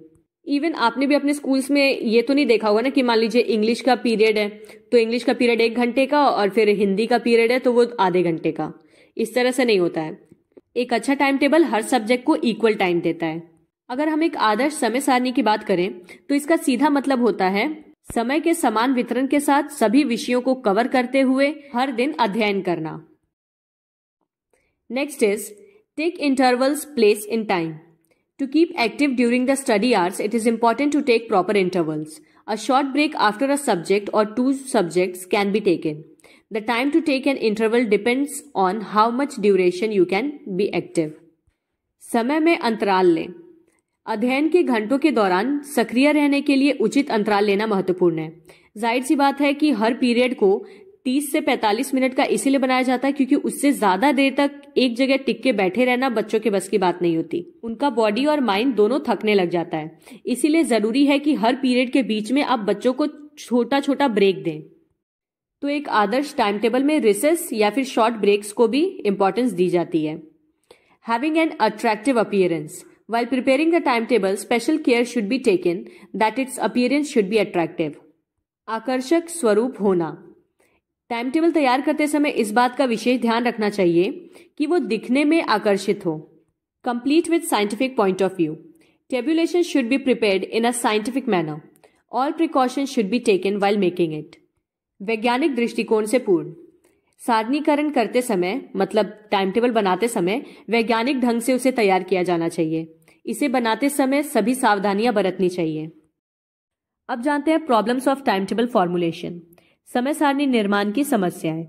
इवन आपने भी अपने स्कूल्स में ये तो नहीं देखा होगा ना कि मान लीजिए इंग्लिश का पीरियड है तो इंग्लिश का पीरियड 1 घंटे का और फिर हिंदी का पीरियड है तो वो आधे घंटे का। इस तरह से नहीं होता है। एक अच्छा टाइम टेबल हर सब्जेक्ट को इक्वल टाइम देता है। अगर हम एक आदर्श समय सारणी की बात करें तो इसका सीधा मतलब होता है समय के समान वितरण के साथ सभी विषयों को कवर करते हुए हर दिन अध्ययन करना। Next is take intervals place in time. To keep active during the study hours, it is important to take proper intervals. A short break after a subject or 2 subjects can be taken. The time to take an interval depends on how much duration you can be active. समय में अंतराल लें। अध्ययन के घंटों के दौरान सक्रिय रहने के लिए उचित अंतराल लेना महत्वपूर्ण है। जाहिर सी बात है कि हर पीरियड को 30 से 45 मिनट का इसीलिए बनाया जाता है क्योंकि उससे ज्यादा देर तक एक जगह टिक के बैठे रहना बच्चों के बस की बात नहीं होती। उनका बॉडी और माइंड दोनों थकने लग जाता है। इसीलिए जरूरी है कि हर पीरियड के बीच में आप बच्चों को छोटा छोटा ब्रेक दें। तो एक आदर्श टाइम टेबल में रिसेस या फिर शॉर्ट ब्रेक्स को भी इंपॉर्टेंस दी जाती है। Having an attractive appearance. While preparing the timetable, special care should be taken that its appearance should be attractive. आकर्षक स्वरूप होना। टाइम टेबल तैयार करते समय इस बात का विशेष ध्यान रखना चाहिए कि वो दिखने में आकर्षित हो। Complete with scientific point of view. Tabulation should be prepared in a scientific manner. All precautions should be taken while making it. वैज्ञानिक दृष्टिकोण से पूर्ण। सारणीकरण करते समय मतलब टाइम टेबल बनाते समय वैज्ञानिक ढंग से उसे तैयार किया जाना चाहिए। इसे बनाते समय सभी सावधानियां बरतनी चाहिए। अब जानते हैं problems of time table formulation. समय सारणी निर्माण की समस्याएं।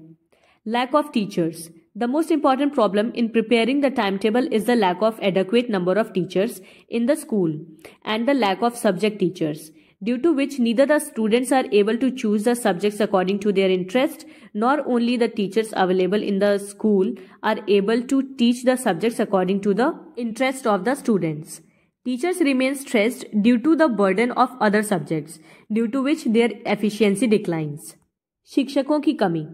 Lack of teachers. The most important problem in preparing the time table is the lack of adequate number of teachers in the school and the lack of subject teachers, due to which neither the students are able to choose the subjects according to their interest, nor only the teachers available in the school are able to teach the subjects according to the interest of the students. Teachers remain stressed due to the burden of other subjects, due to which their efficiency declines. शिक्षकों की कमी।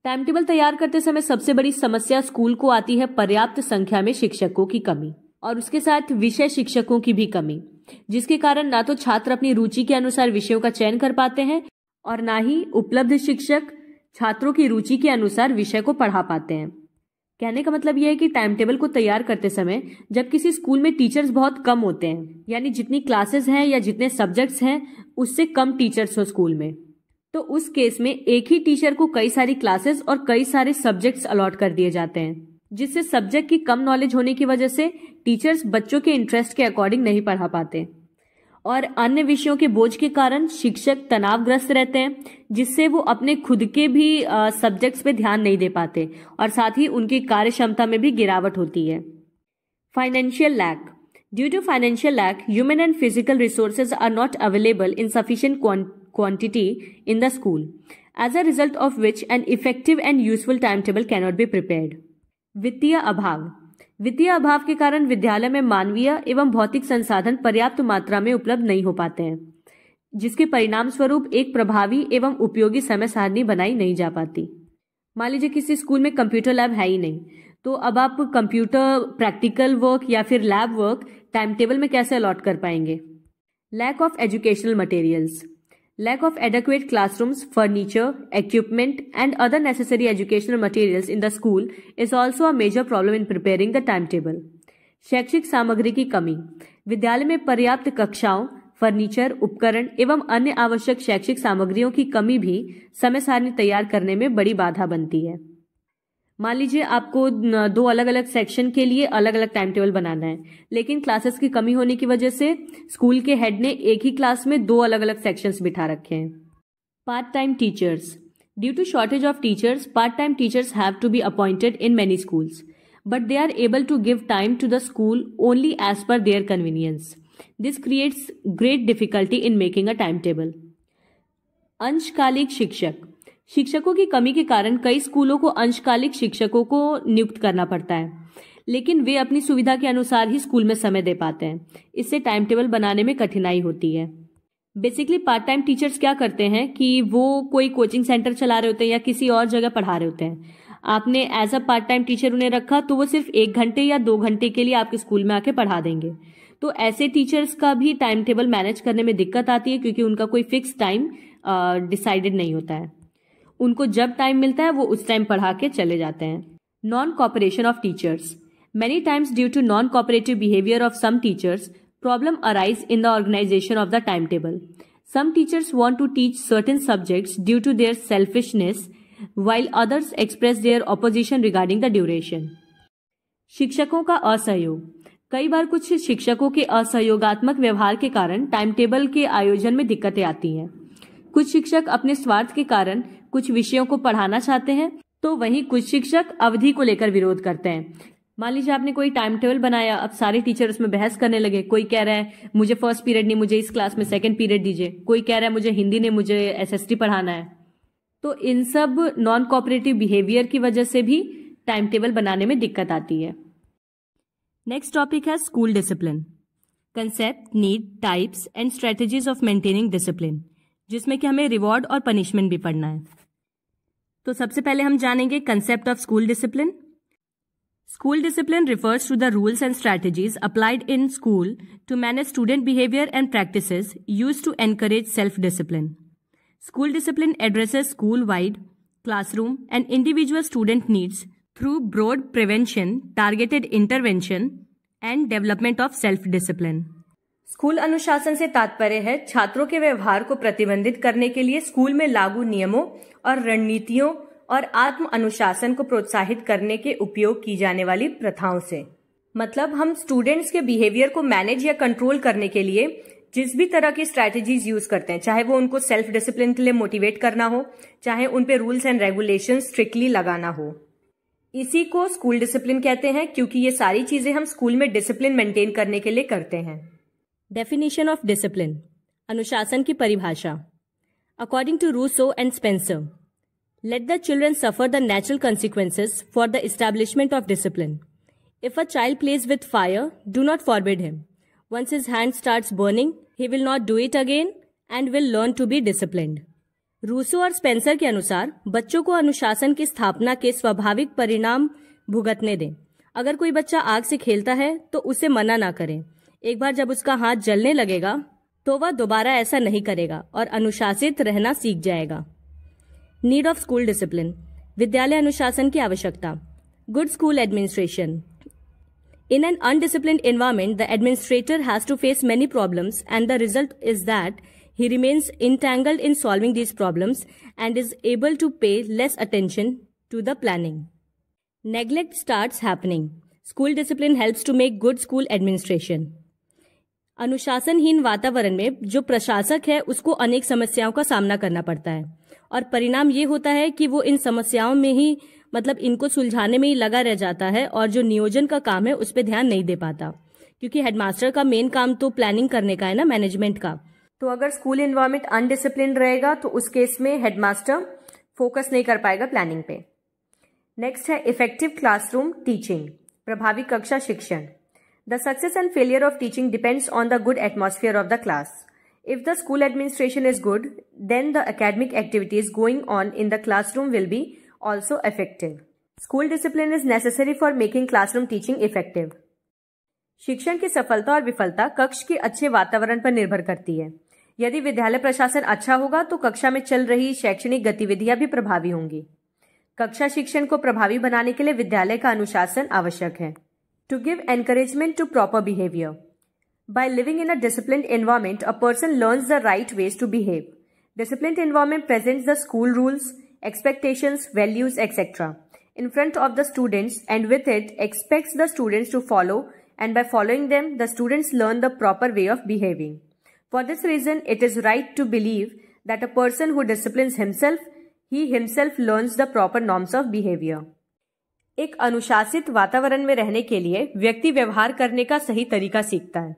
Time table तैयार करते समय सबसे बड़ी समस्या school को आती है पर्याप्त संख्या में शिक्षकों की कमी और उसके साथ विषय शिक्षकों की भी कमी, जिसके कारण ना तो छात्र अपनी रुचि के अनुसार विषयों का चयन कर पाते हैं और ना ही उपलब्ध शिक्षक छात्रों की रुचि के अनुसार विषय को पढ़ा पाते हैं। कहने का मतलब यह है कि टाइम टेबल को तैयार करते समय जब किसी स्कूल में टीचर्स बहुत कम होते हैं, यानी जितनी क्लासेस हैं या जितने सब्जेक्ट्स हैं उससे कम टीचर्स हो स्कूल में, तो उस केस में एक ही टीचर को कई सारी क्लासेस और कई सारे सब्जेक्ट्स अलॉट कर दिए जाते हैं, जिससे सब्जेक्ट की कम नॉलेज होने की वजह से टीचर्स बच्चों के इंटरेस्ट के अकॉर्डिंग नहीं पढ़ा पाते और अन्य विषयों के बोझ के कारण शिक्षक तनावग्रस्त रहते हैं, जिससे वो अपने खुद के भी सब्जेक्ट्स पे ध्यान नहीं दे पाते और साथ ही उनकी कार्य क्षमता में भी गिरावट होती है। Financial lack. Due to financial lack, human and physical resources are not available in sufficient quantity in the school, as a result of which an effective and useful timetable cannot be prepared. वित्तीय अभाव। वित्तीय अभाव के कारण विद्यालय में मानवीय एवं भौतिक संसाधन पर्याप्त मात्रा में उपलब्ध नहीं हो पाते हैं, जिसके परिणाम स्वरूप एक प्रभावी एवं उपयोगी समय सारणी बनाई नहीं जा पाती। मान लीजिए किसी स्कूल में कंप्यूटर लैब है ही नहीं, तो अब आप कंप्यूटर प्रैक्टिकल वर्क या फिर लैब वर्क टाइम टेबल में कैसे अलॉट कर पाएंगे? Lack of educational materials. Lack of adequate classrooms, furniture, equipment, and other necessary educational materials in the school is also a major problem in preparing the timetable. शैक्षिक सामग्री की कमी. विद्यालय में पर्याप्त कक्षाओं, फर्नीचर, उपकरण एवं अन्य आवश्यक शैक्षिक सामग्रियों की कमी भी समय सारणी तैयार करने में बड़ी बाधा बनती है. मान लीजिए आपको 2 अलग अलग सेक्शन के लिए अलग अलग टाइम टेबल बनाना है, लेकिन क्लासेस की कमी होने की वजह से स्कूल के हेड ने एक ही क्लास में 2 अलग अलग सेक्शंस बिठा रखे हैं. Part time teachers. Due to shortage of teachers, part time teachers have to be appointed in many schools, but they are able to give time to the school only as per their convenience. This creates great difficulty in making a time table. अंशकालिक शिक्षक. शिक्षकों की कमी के कारण कई स्कूलों को अंशकालिक शिक्षकों को नियुक्त करना पड़ता है, लेकिन वे अपनी सुविधा के अनुसार ही स्कूल में समय दे पाते हैं. इससे टाइम टेबल बनाने में कठिनाई होती है. बेसिकली पार्ट टाइम टीचर्स क्या करते हैं कि वो कोई कोचिंग सेंटर चला रहे होते हैं या किसी और जगह पढ़ा रहे होते हैं. आपने as a part time teacher उन्हें रखा तो वो सिर्फ 1 घंटे या 2 घंटे के लिए आपके स्कूल में आके पढ़ा देंगे. तो ऐसे टीचर्स का भी टाइम टेबल मैनेज करने में दिक्कत आती है, क्योंकि उनका कोई फिक्स टाइम डिसाइडेड नहीं होता है. उनको जब टाइम मिलता है वो उस टाइम पढ़ा के चले जाते हैं. Non cooperation of teachers. Many times due to non cooperative behaviour of some teachers, problem arise in the organisation of the time table. Some teachers want to teach certain subjects due to their selfishness, while others express their opposition regarding the duration. शिक्षकों का असहयोग. कई बार कुछ शिक्षकों के असहयोगात्मक व्यवहार के कारण टाइम टेबल के आयोजन में दिक्कतें आती हैं. कुछ शिक्षक अपने स्वार्थ के कारण कुछ विषयों को पढ़ाना चाहते हैं, तो वहीं कुछ शिक्षक अवधि को लेकर विरोध करते हैं. मान लीजिए आपने कोई टाइम टेबल बनाया, अब सारे टीचर उसमें बहस करने लगे. कोई कह रहा है मुझे फर्स्ट पीरियड नहीं, मुझे इस क्लास में सेकंड पीरियड दीजिए. कोई कह रहा है मुझे हिंदी नहीं, मुझे एसएसटी पढ़ाना है. तो इन सब नॉन कोऑपरेटिव बिहेवियर की वजह से भी टाइम टेबल बनाने में दिक्कत आती है. नेक्स्ट टॉपिक है school discipline. Concept, need, types and strategies of maintaining discipline, जिसमें कि हमें रिवॉर्ड और पनिशमेंट भी पढ़ना है. तो सबसे पहले हम जानेंगे concept of school discipline. School discipline refers to the rules and strategies applied in school to manage student behavior and practices used to encourage self-discipline. School discipline addresses school-wide, classroom, and individual student needs through broad prevention, targeted intervention, and development of self-discipline. School अनुशासन से तात्पर्य है छात्रों के व्यवहार को प्रतिबंधित करने के लिए स्कूल में लागू नियमों और रणनीतियों और आत्म अनुशासन को प्रोत्साहित करने के उपयोग की जाने वाली प्रथाओं से. मतलब हम स्टूडेंट्स के बिहेवियर को मैनेज या कंट्रोल करने के लिए जिस भी तरह की स्ट्रैटेजीज यूज करते हैं, चाहे वो उनको सेल्फ डिसिप्लिन के लिए मोटिवेट करना हो, चाहे उन पे रूल्स एंड रेगुलेशन स्ट्रिक्टली लगाना हो, इसी को स्कूल डिसिप्लिन कहते हैं, क्योंकि ये सारी चीजें हम स्कूल में डिसिप्लिन मेंटेन करने के लिए करते हैं. Definition of discipline. अनुशासन की परिभाषा. According to Rousseau and Spencer, let the children suffer the natural consequences for the establishment of discipline. If a child plays with fire, do not forbid him. Once his hand starts burning, he will not do it again and will learn to be disciplined. Rousseau और Spencer के अनुसार बच्चों को अनुशासन की स्थापना के स्वाभाविक परिणाम भुगतने दें. अगर कोई बच्चा आग से खेलता है तो उसे मना ना करें. एक बार जब उसका हाथ जलने लगेगा तो वह दोबारा ऐसा नहीं करेगा और अनुशासित रहना सीख जाएगा. Need of school discipline. विद्यालय अनुशासन की आवश्यकता. Good school administration. In an undisciplined environment the administrator has to face many problems and the result is that he remains entangled in solving these problems and is able to pay less attention to the planning. Neglect starts happening. School discipline helps to make good school administration. अनुशासनहीन वातावरण में जो प्रशासक है उसको अनेक समस्याओं का सामना करना पड़ता है और परिणाम ये होता है कि वो इन समस्याओं में ही इनको सुलझाने में ही लगा रह जाता है और जो नियोजन का काम है उस पर ध्यान नहीं दे पाता, क्योंकि हेडमास्टर का मेन काम तो प्लानिंग करने का है ना, मैनेजमेंट का. तो अगर स्कूल एनवायरनमेंट अनडिसिप्लिन रहेगा तो उस केस में हेडमास्टर फोकस नहीं कर पाएगा प्लानिंग पे. नेक्स्ट है इफेक्टिव क्लासरूम टीचिंग. प्रभावी कक्षा शिक्षण. The success and failure of teaching depends on the good atmosphere of the class. If the school administration is good, then the academic activities going on in the classroom will be also effective. School discipline is necessary for making classroom teaching effective. शिक्षण की सफलता और विफलता कक्ष के अच्छे वातावरण पर निर्भर करती है। यदि विद्यालय प्रशासन अच्छा होगा तो कक्षा में चल रही शैक्षणिक गतिविधियां भी प्रभावी होंगी। कक्षा शिक्षण को प्रभावी बनाने के लिए विद्यालय का अनुशासन आवश्यक है। To give encouragement to proper behaviour. By living in a disciplined environment, a person learns the right ways to behave. Disciplined environment presents the school rules, expectations, values, etc. in front of the students, and with it expects the students to follow, and by following them, the students learn the proper way of behaving. For this reason, it is right to believe that a person who disciplines himself, he himself learns the proper norms of behavior. एक अनुशासित वातावरण में रहने के लिए व्यक्ति व्यवहार करने का सही तरीका सीखता है।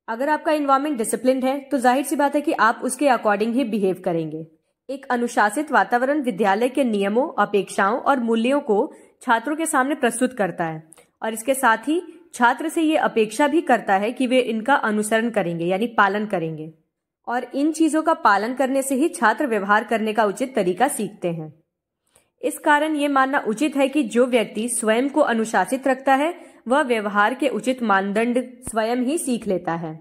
अगर आपका इन्वायरमेंट डिसिप्लिन्ड है तो जाहिर सी बात है कि आप उसके अकॉर्डिंग ही बिहेव करेंगे। एक अनुशासित वातावरण विद्यालय के नियमों, अपेक्षाओं और मूल्यों को छात्रों के सामने प्रस्तुत करता है और इसके साथ ही छात्र से ये अपेक्षा भी करता है कि वे इनका अनुसरण करेंगे यानी पालन करेंगे, और इन चीजों का पालन करने से ही छात्र व्यवहार करने का उचित तरीका सीखते हैं। इस कारण ये मानना उचित है कि जो व्यक्ति स्वयं को अनुशासित रखता है वह व्यवहार के उचित मानदंड स्वयं ही सीख लेता है।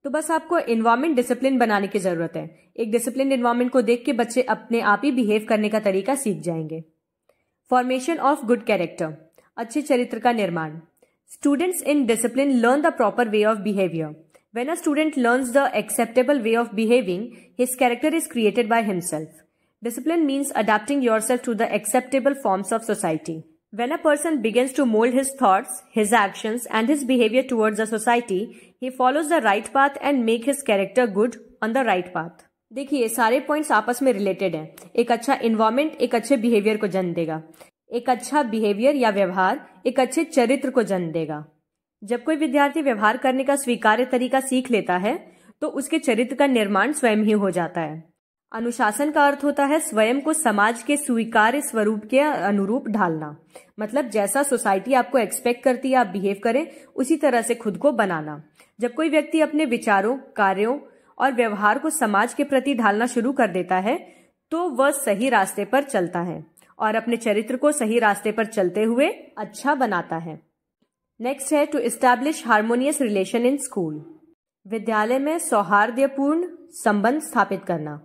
तो बस आपको एनवायरमेंट डिसिप्लिन बनाने की जरूरत है। एक डिसिप्लिन एनवायरमेंट को देख के बच्चे अपने आप ही बिहेव करने का तरीका सीख जाएंगे। फॉर्मेशन ऑफ गुड कैरेक्टर, अच्छे चरित्र का निर्माण। Students in discipline learn the proper way of behaviour. When a student learns the acceptable way of behaving, his character is created by himself. Discipline means adapting yourself to the acceptable forms of society. When a person begins to mold his thoughts, his actions, and his behavior towards the society, he follows the right path and make his character good on the right path. देखिए, सारे points आपस में related हैं। एक अच्छा environment एक अच्छे behaviour को जन्म देगा। एक अच्छा बिहेवियर या व्यवहार एक अच्छे चरित्र को जन्म देगा। जब कोई विद्यार्थी व्यवहार करने का स्वीकार्य तरीका सीख लेता है तो उसके चरित्र का निर्माण स्वयं ही हो जाता है। अनुशासन का अर्थ होता है स्वयं को समाज के स्वीकार्य स्वरूप के अनुरूप ढालना, मतलब जैसा सोसाइटी आपको एक्सपेक्ट करती है आप बिहेव करें उसी तरह से खुद को बनाना। जब कोई व्यक्ति अपने विचारों, कार्यों और व्यवहार को समाज के प्रति ढालना शुरू कर देता है तो वह सही रास्ते पर चलता है और अपने चरित्र को सही रास्ते पर चलते हुए अच्छा बनाता है। नेक्स्ट है to establish harmonious relation in school. विद्यालय में सौहार्दपूर्ण संबंध स्थापित करना।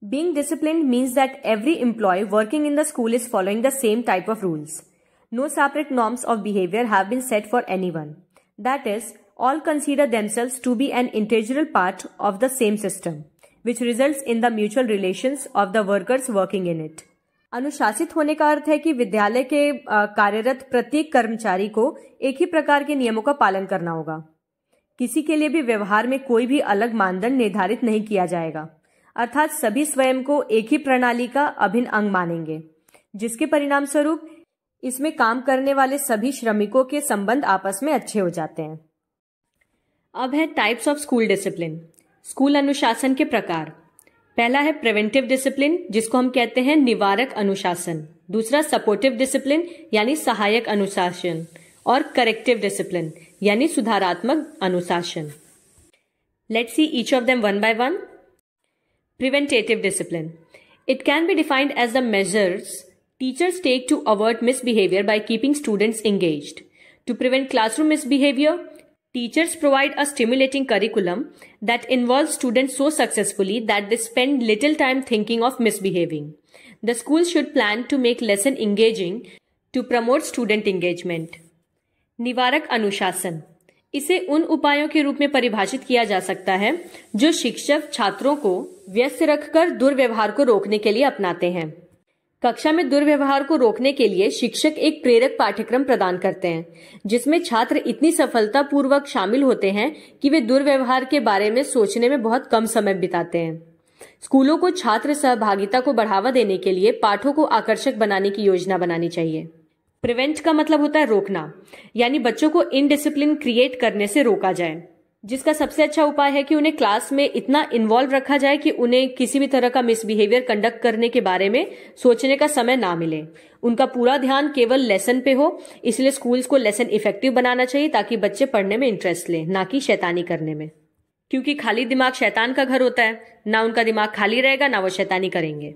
Being disciplined means that every employee working in the school is following the same type of rules. No separate norms of behavior have been set for anyone. That is, all consider themselves to be an integral part of the same system, which results in the mutual relations of the workers working in it. अनुशासित होने का अर्थ है कि विद्यालय के कार्यरत प्रत्येक कर्मचारी को एक ही प्रकार के नियमों का पालन करना होगा। किसी के लिए भी व्यवहार में कोई भी अलग मानदंड निर्धारित नहीं किया जाएगा, अर्थात सभी स्वयं को एक ही प्रणाली का अभिन्न अंग मानेंगे, जिसके परिणाम स्वरूप इसमें काम करने वाले सभी श्रमिकों के संबंध आपस में अच्छे हो जाते हैं। अब है types of school discipline, school अनुशासन के प्रकार। पहला है प्रिवेंटिव डिसिप्लिन, जिसको हम कहते हैं निवारक अनुशासन। दूसरा सपोर्टिव डिसिप्लिन यानी सहायक अनुशासन, और करेक्टिव डिसिप्लिन यानी सुधारात्मक अनुशासन। Let's see each of them one by one. Preventative discipline. It can be defined as the measures teachers take to avert misbehavior by keeping students engaged. To prevent classroom misbehavior, teachers provide a stimulating curriculum that involves students so successfully that they spend little time thinking of misbehaving. The school should plan to make lesson engaging to promote student engagement. निवारक अनुशासन, इसे उन उपायों के रूप में परिभाषित किया जा सकता है जो शिक्षक छात्रों को व्यस्त रखकर दुर्व्यवहार को रोकने के लिए अपनाते हैं। कक्षा में दुर्व्यवहार को रोकने के लिए शिक्षक एक प्रेरक पाठ्यक्रम प्रदान करते हैं जिसमें छात्र इतनी सफलतापूर्वक शामिल होते हैं कि वे दुर्व्यवहार के बारे में सोचने में बहुत कम समय बिताते हैं। स्कूलों को छात्र सहभागिता को बढ़ावा देने के लिए पाठों को आकर्षक बनाने की योजना बनानी चाहिए। प्रिवेंट का मतलब होता है रोकना, यानी बच्चों को इनडिसिप्लिन क्रिएट करने से रोका जाए, जिसका सबसे अच्छा उपाय है कि उन्हें क्लास में इतना इन्वॉल्व रखा जाए कि उन्हें किसी भी तरह का मिसबिहेवियर कंडक्ट करने के बारे में सोचने का समय ना मिले। उनका पूरा ध्यान केवल लेसन पे हो, इसलिए स्कूल्स को लेसन इफेक्टिव बनाना चाहिए ताकि बच्चे पढ़ने में इंटरेस्ट लें, ना कि शैतानी करने में, क्योंकि खाली दिमाग शैतान का घर होता है। ना उनका दिमाग खाली रहेगा ना वो शैतानी करेंगे।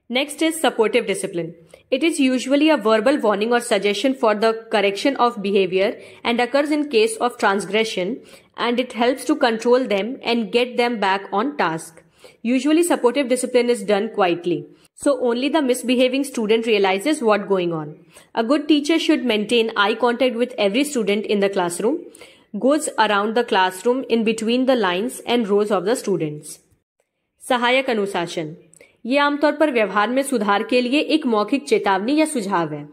Next is supportive discipline. It is usually a verbal warning or suggestion for the correction of behavior and occurs in case of transgression, and it helps to control them and get them back on task. Usually supportive discipline is done quietly, so only the misbehaving student realizes what's going on. A good teacher should maintain eye contact with every student in the classroom, goes around the classroom in between the lines and rows of the students. सहायक अनुशासन, ये आमतौर पर व्यवहार में सुधार के लिए एक मौखिक चेतावनी या सुझाव है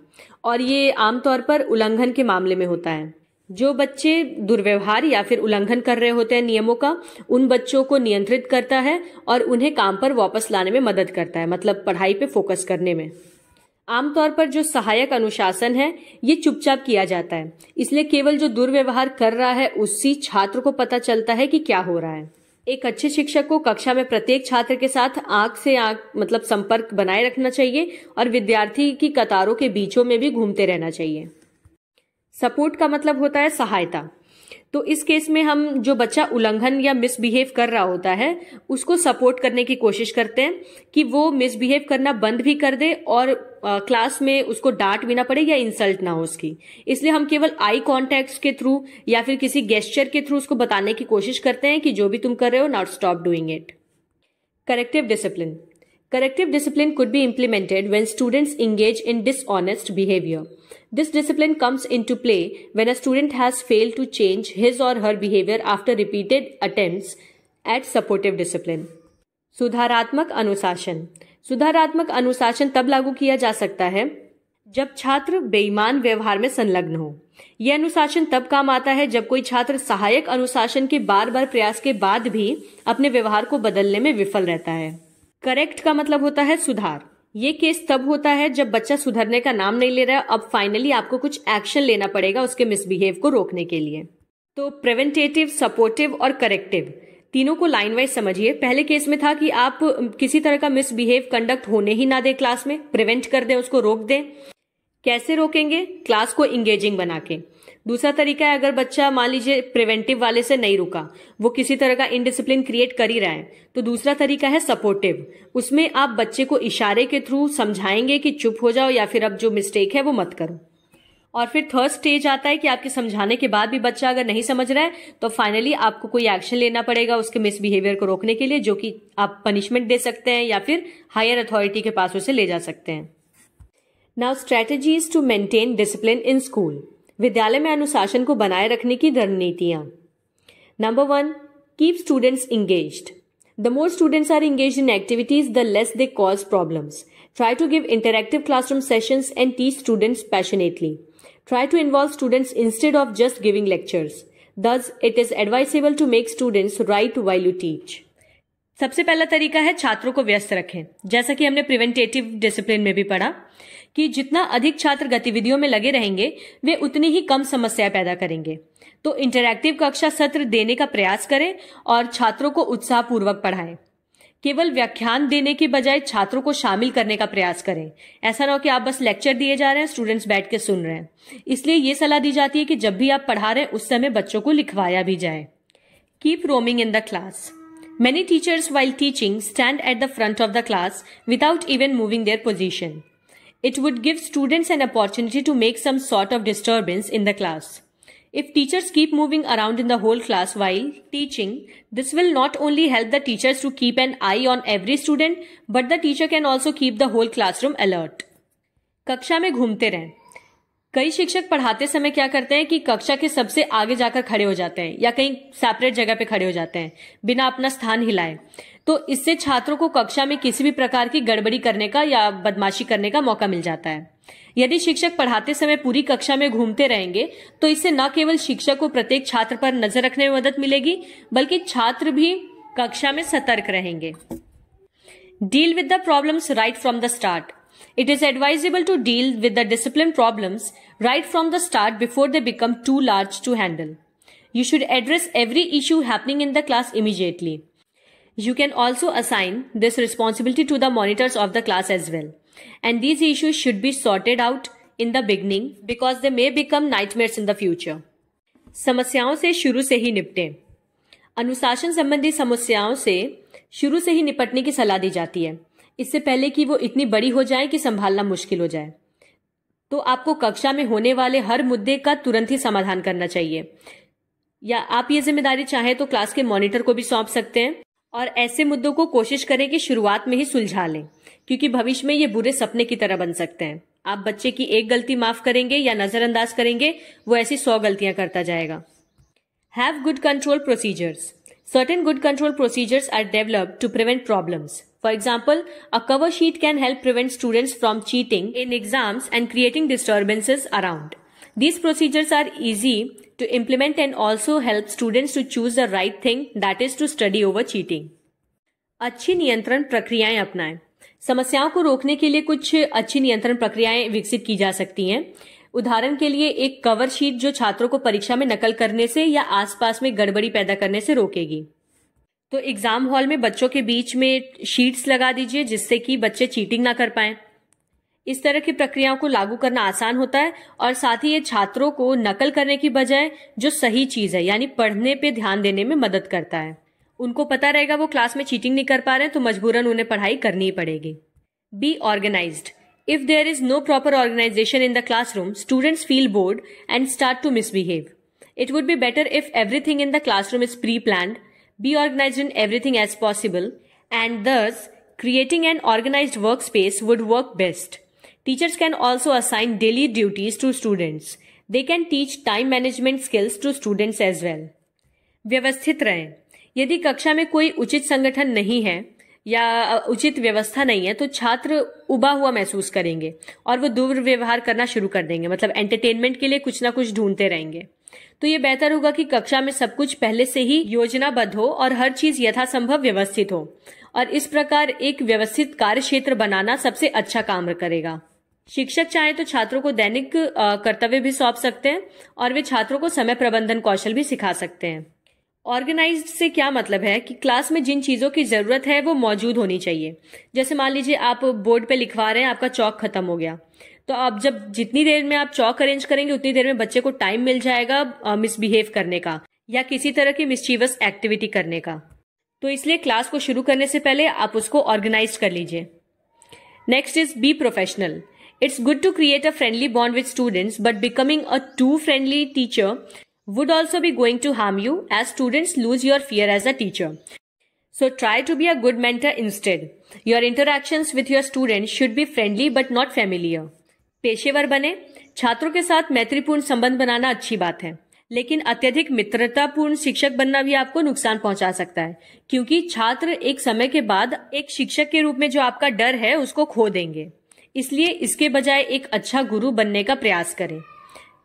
और ये आमतौर पर उल्लंघन के मामले में होता है। जो बच्चे दुर्व्यवहार या फिर उल्लंघन कर रहे होते हैं नियमों का, उन बच्चों को नियंत्रित करता है और उन्हें काम पर वापस लाने में मदद करता है, मतलब पढ़ाई पे फोकस करने में। आमतौर पर जो सहायक अनुशासन है ये चुपचाप किया जाता है, इसलिए केवल जो दुर्व्यवहार कर रहा है उसी छात्र को पता चलता है कि क्या हो रहा है। एक अच्छे शिक्षक को कक्षा में प्रत्येक छात्र के साथ आंख से आंख मतलब संपर्क बनाए रखना चाहिए और विद्यार्थी की कतारों के बीचों में भी घूमते रहना चाहिए। सपोर्ट का मतलब होता है सहायता। तो इस केस में हम जो बच्चा उल्लंघन या मिसबिहेव कर रहा होता है उसको सपोर्ट करने की कोशिश करते हैं कि वो मिसबिहेव करना बंद भी कर दे और क्लास में उसको डांट भी ना पड़े या इंसल्ट ना हो उसकी। इसलिए हम केवल आई कॉन्टेक्ट के थ्रू या फिर किसी गेस्चर के थ्रू उसको बताने की कोशिश करते हैं कि जो भी तुम कर रहे हो, now stop doing it. Corrective discipline. Corrective discipline could be implemented when students engage in dishonest behavior. This discipline comes into play when a student has failed to change his or her behavior after repeated attempts at supportive discipline. सुधारात्मक अनुशासन. सुधारात्मक अनुशासन तब लागू किया जा सकता है जब छात्र बेईमान व्यवहार में संलग्न हो। यह अनुशासन तब काम आता है जब कोई छात्र सहायक अनुशासन के बार बार प्रयास के बाद भी अपने व्यवहार को बदलने में विफल रहता है। करेक्ट का मतलब होता है सुधार। ये केस तब होता है जब बच्चा सुधरने का नाम नहीं ले रहा है, अब फाइनली आपको कुछ एक्शन लेना पड़ेगा उसके मिसबिहेव को रोकने के लिए। तो प्रिवेंटेटिव, सपोर्टिव और करेक्टिव तीनों को लाइन वाइज समझिए। पहले केस में था कि आप किसी तरह का मिसबिहेव कंडक्ट होने ही ना दें क्लास में, प्रिवेंट कर दें, उसको रोक दें। कैसे रोकेंगे? क्लास को इंगेजिंग बना के। दूसरा तरीका है, अगर बच्चा मान लीजिए प्रिवेंटिव वाले से नहीं रुका, वो किसी तरह का इनडिसिप्लिन क्रिएट कर ही रहा है, तो दूसरा तरीका है सपोर्टिव। उसमें आप बच्चे को इशारे के थ्रू समझाएंगे कि चुप हो जाओ या फिर अब जो मिस्टेक है वो मत करो। और फिर थर्ड स्टेज आता है कि आपके समझाने के बाद भी बच्चा अगर नहीं समझ रहा है तो फाइनली आपको कोई एक्शन लेना पड़ेगा उसके मिसबिहेवियर को रोकने के लिए, जो कि आप पनिशमेंट दे सकते हैं या फिर हायर अथॉरिटी के पास उसे ले जा सकते हैं। Now strategies to maintain discipline in school. विद्यालय में अनुशासन को बनाए रखने की रणनीतियां। Number 1, keep students engaged. The more students are engaged in activities the less they cause problems. Try to give interactive classroom sessions and teach students passionately. Try to involve students instead of just giving lectures. Thus, it is advisable to make students write while you teach. सबसे पहला तरीका है छात्रों को व्यस्त रखें। जैसा कि हमने प्रिवेंटेटिव डिसिप्लिन में भी पढ़ा कि जितना अधिक छात्र गतिविधियों में लगे रहेंगे वे उतनी ही कम समस्या पैदा करेंगे। तो इंटरैक्टिव कक्षा सत्र देने का प्रयास करें और छात्रों को उत्साहपूर्वक पढ़ाएं। केवल व्याख्यान देने के बजाय छात्रों को शामिल करने का प्रयास करें। ऐसा ना हो कि आप बस लेक्चर दिए जा रहे हैं, स्टूडेंट्स बैठ के सुन रहे हैं। इसलिए ये सलाह दी जाती है कि जब भी आप पढ़ा रहे हैं उस समय बच्चों को लिखवाया भी जाए। Keep roaming in the class. Many teachers while teaching stand at the front of the class without even moving their position. It would give students an opportunity to make some sort of disturbance in the class. If teachers keep moving around in the whole class while teaching, this will not only help the teachers to keep an eye on every student, but the teacher can also keep the whole classroom alert. कक्षा में घूमते रहें। कई शिक्षक पढ़ाते समय क्या करते हैं कि कक्षा के सबसे आगे जाकर खड़े हो जाते हैं या कहीं सेपरेट जगह पे खड़े हो जाते हैं बिना अपना स्थान हिलाए। तो इससे छात्रों को कक्षा में किसी भी प्रकार की गड़बड़ी करने का या बदमाशी करने का मौका मिल जाता है। यदि शिक्षक पढ़ाते समय पूरी कक्षा में घूमते रहेंगे तो इससे न केवल शिक्षक को प्रत्येक छात्र पर नजर रखने में मदद मिलेगी, बल्कि छात्र भी कक्षा में सतर्क रहेंगे। Deal with the problems right from the start. It is advisable to deal with the discipline problems right from the start before they become too large to handle. You should address every issue happening in the class immediately. You can also assign this responsibility to the monitors of the class as well. And these issues should be sorted out in the beginning because they may become nightmares in the future. समस्याओं से शुरू से ही निपटें। अनुशासन संबंधी समस्याओं से शुरू से ही निपटने की सलाह दी जाती है। इससे पहले कि वो इतनी बड़ी हो जाए कि संभालना मुश्किल हो जाए। तो आपको कक्षा में होने वाले हर मुद्दे का तुरंत ही समाधान करना चाहिए, या आप ये जिम्मेदारी चाहें तो क्लास के मॉनिटर को भी सौंप सकते हैं। और ऐसे मुद्दों को कोशिश करें कि शुरुआत में ही सुलझा लें, क्योंकि भविष्य में ये बुरे सपने की तरह बन सकते हैं। आप बच्चे की एक गलती माफ करेंगे या नजरअंदाज करेंगे, वो ऐसी 100 गलतियां करता जाएगा। Have good control procedures. Certain good control procedures are developed to prevent problems. For example, a cover sheet can help prevent students from cheating in exams and creating disturbances around. These procedures are easy to implement and also help students to choose the right thing, that is to study over cheating. अच्छी नियंत्रण प्रक्रियाएं अपनाएं। समस्याओं को रोकने के लिए कुछ अच्छी नियंत्रण प्रक्रियाएं विकसित की जा सकती हैं। उदाहरण के लिए एक कवर शीट जो छात्रों को परीक्षा में नकल करने से या आसपास में गड़बड़ी पैदा करने से रोकेगी। तो एग्जाम हॉल में बच्चों के बीच में शीट्स लगा दीजिए जिससे कि बच्चे चीटिंग ना कर पाएं। इस तरह की प्रक्रियाओं को लागू करना आसान होता है और साथ ही ये छात्रों को नकल करने की बजाय जो सही चीज है यानी पढ़ने पे ध्यान देने में मदद करता है। उनको पता रहेगा वो क्लास में चीटिंग नहीं कर पा रहे हैं तो मजबूरन उन्हें पढ़ाई करनी ही पड़ेगी। Be organised. If there is no proper organization in the classroom, students feel bored and start to misbehave. It would be better if everything in the classroom is pre-planned, be organized in everything as possible, and thus creating an organized workspace would work best. Teachers can also assign daily duties to students. They can teach time management skills to students as well. व्यवस्थित रहें। यदि कक्षा में कोई उचित संगठन नहीं है या उचित व्यवस्था नहीं है तो छात्र उबा हुआ महसूस करेंगे और वो दुर्व्यवहार करना शुरू कर देंगे, मतलब एंटरटेनमेंट के लिए कुछ ना कुछ ढूंढते रहेंगे। तो ये बेहतर होगा कि कक्षा में सब कुछ पहले से ही योजनाबद्ध हो और हर चीज यथासंभव व्यवस्थित हो, और इस प्रकार एक व्यवस्थित कार्य क्षेत्र बनाना सबसे अच्छा काम करेगा। शिक्षक चाहे तो छात्रों को दैनिक कर्तव्य भी सौंप सकते हैं और वे छात्रों को समय प्रबंधन कौशल भी सिखा सकते हैं। ऑर्गेनाइज्ड से क्या मतलब है कि क्लास में जिन चीजों की जरूरत है वो मौजूद होनी चाहिए। जैसे मान लीजिए आप बोर्ड पे लिखवा रहे हैं, आपका चौक खत्म हो गया, तो आप जब जितनी देर में आप चौक अरेंज करेंगे उतनी देर में बच्चे को टाइम मिल जाएगा मिसबिहेव करने का या किसी तरह की मिस्चीवस एक्टिविटी करने का। तो इसलिए क्लास को शुरू करने से पहले आप उसको ऑर्गेनाइज कर लीजिए। Next is be professional. It's good to create a friendly bond with students, but becoming a too friendly teacher would also be going to harm you as students lose your fear as a teacher. So try to be a good mentor instead. Your interactions with your students should be friendly but not familiar. पेशेवर बने। छात्रों के साथ मैत्रीपूर्ण संबंध बनाना अच्छी बात है, लेकिन अत्यधिक मित्रतापूर्ण शिक्षक बनना भी आपको नुकसान पहुंचा सकता है, क्योंकि छात्र एक समय के बाद एक शिक्षक के रूप में जो आपका डर है उसको खो देंगे। इसलिए इसके बजाय एक अच्छा गुरु बनने का प्रयास करें।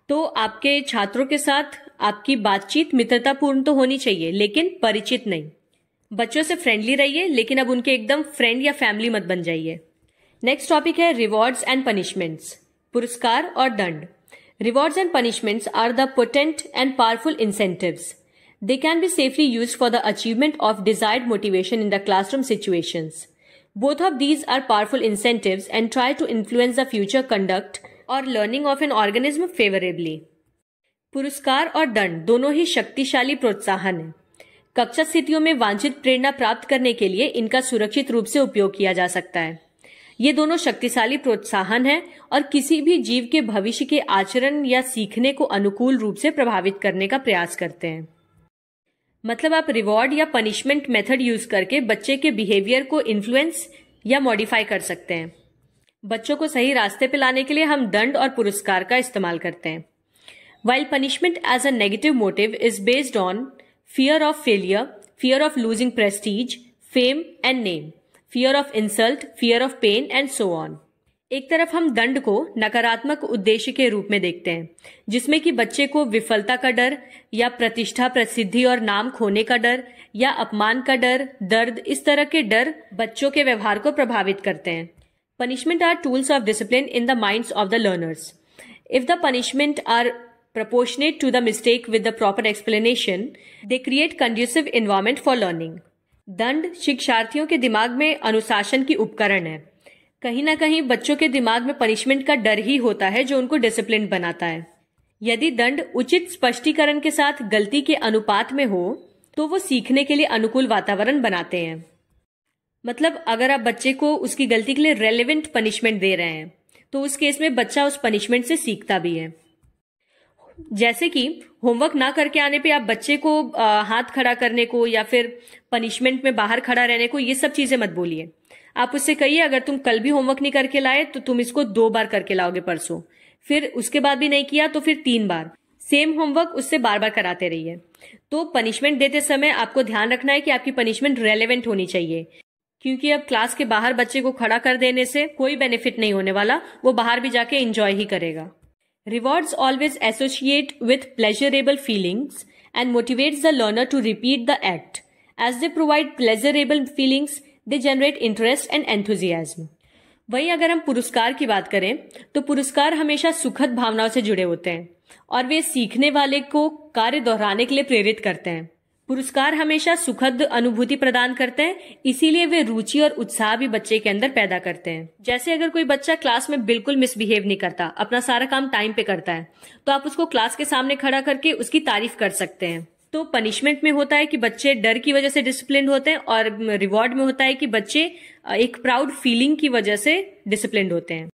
तो आपके छात्रों के साथ आपकी बातचीत मित्रतापूर्ण तो होनी चाहिए, लेकिन परिचित नहीं। बच्चों से फ्रेंडली रहिए, लेकिन अब उनके एकदम फ्रेंड या फैमिली मत बन जाइए। नेक्स्ट टॉपिक है रिवॉर्ड्स एंड पनिशमेंट्स, पुरस्कार और दंड। Rewards and punishments are the potent and powerful incentives. They can be safely used for the achievement of desired motivation in the classroom situations. Both of these are powerful incentives and try to influence the future conduct or learning of an organism favorably. पुरस्कार और दंड दोनों ही शक्तिशाली प्रोत्साहन हैं। कक्षा स्थितियों में वांछित प्रेरणा प्राप्त करने के लिए इनका सुरक्षित रूप से उपयोग किया जा सकता है। ये दोनों शक्तिशाली प्रोत्साहन हैं और किसी भी जीव के भविष्य के आचरण या सीखने को अनुकूल रूप से प्रभावित करने का प्रयास करते हैं। मतलब आप रिवॉर्ड या पनिशमेंट मेथड यूज करके बच्चे के बिहेवियर को इन्फ्लुएंस या मॉडिफाई कर सकते हैं। बच्चों को सही रास्ते पे लाने के लिए हम दंड और पुरस्कार का इस्तेमाल करते हैं। While punishment as a negative motive is based on fear of failure, fear of losing prestige, fame and name, fear of insult, fear of pain and so on. एक तरफ हम दंड को नकारात्मक उद्देश्य के रूप में देखते हैं, जिसमें कि बच्चे को विफलता का डर या प्रतिष्ठा, प्रसिद्धि और नाम खोने का डर या अपमान का डर, दर्द, इस तरह के डर बच्चों के व्यवहार को प्रभावित करते हैं। Punishment are tools of discipline in the minds of the learners. If the punishment are proportionate to the mistake with the proper explanation, they create conducive environment for learning. दंड शिक्षार्थियों के दिमाग में अनुशासन की उपकरण है। कहीं ना कहीं बच्चों के दिमाग में पनिशमेंट का डर ही होता है जो उनको डिसिप्लिन बनाता है। यदि दंड उचित स्पष्टीकरण के साथ गलती के अनुपात में हो तो वो सीखने के लिए अनुकूल वातावरण बनाते हैं। मतलब अगर आप बच्चे को उसकी गलती के लिए रेलेवेंट पनिशमेंट दे रहे हैं तो उस केस में बच्चा उस पनिशमेंट से सीखता भी है। जैसे कि होमवर्क ना करके आने पे आप बच्चे को हाथ खड़ा करने को या फिर पनिशमेंट में बाहर खड़ा रहने को, ये सब चीजें मत बोलिए। आप उससे कहिए अगर तुम कल भी होमवर्क नहीं करके लाए तो तुम इसको 2 बार करके लाओगे परसों, फिर उसके बाद भी नहीं किया तो फिर 3 बार। सेम होमवर्क उससे बार बार कराते रहिए। तो पनिशमेंट देते समय आपको ध्यान रखना है कि आपकी पनिशमेंट रेलेवेंट होनी चाहिए, क्योंकि अब क्लास के बाहर बच्चे को खड़ा कर देने से कोई बेनिफिट नहीं होने वाला, वो बाहर भी जाके एंजॉय ही करेगा। Rewards always associate with pleasurable feelings and motivates the learner to repeat the act. As they provide pleasurable feelings, they generate interest and enthusiasm. वहीं अगर हम पुरस्कार की बात करें तो पुरस्कार हमेशा सुखद भावनाओं से जुड़े होते हैं और वे सीखने वाले को कार्य दोहराने के लिए प्रेरित करते हैं। पुरस्कार हमेशा सुखद अनुभूति प्रदान करते हैं, इसीलिए वे रुचि और उत्साह भी बच्चे के अंदर पैदा करते हैं। जैसे अगर कोई बच्चा क्लास में बिल्कुल मिसबिहेव नहीं करता, अपना सारा काम टाइम पे करता है, तो आप उसको क्लास के सामने खड़ा करके उसकी तारीफ कर सकते हैं। तो पनिशमेंट में होता है कि बच्चे डर की वजह से डिसिप्लिन्ड होते हैं और रिवॉर्ड में होता है कि बच्चे एक प्राउड फीलिंग की वजह से डिसिप्लिन्ड होते हैं।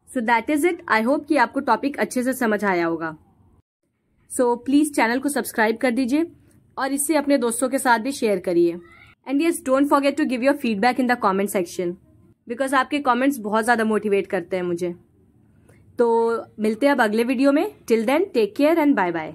So that is it. I hope कि आपको टॉपिक अच्छे से समझ आया होगा। सो प्लीज चैनल को सब्सक्राइब कर दीजिए और इससे अपने दोस्तों के साथ भी शेयर करिए। And yes, don't forget to give your feedback in the comment section, because आपके कमेंट्स बहुत ज़्यादा मोटिवेट करते हैं मुझे। तो मिलते हैं अब अगले वीडियो में। Till then take care and bye bye.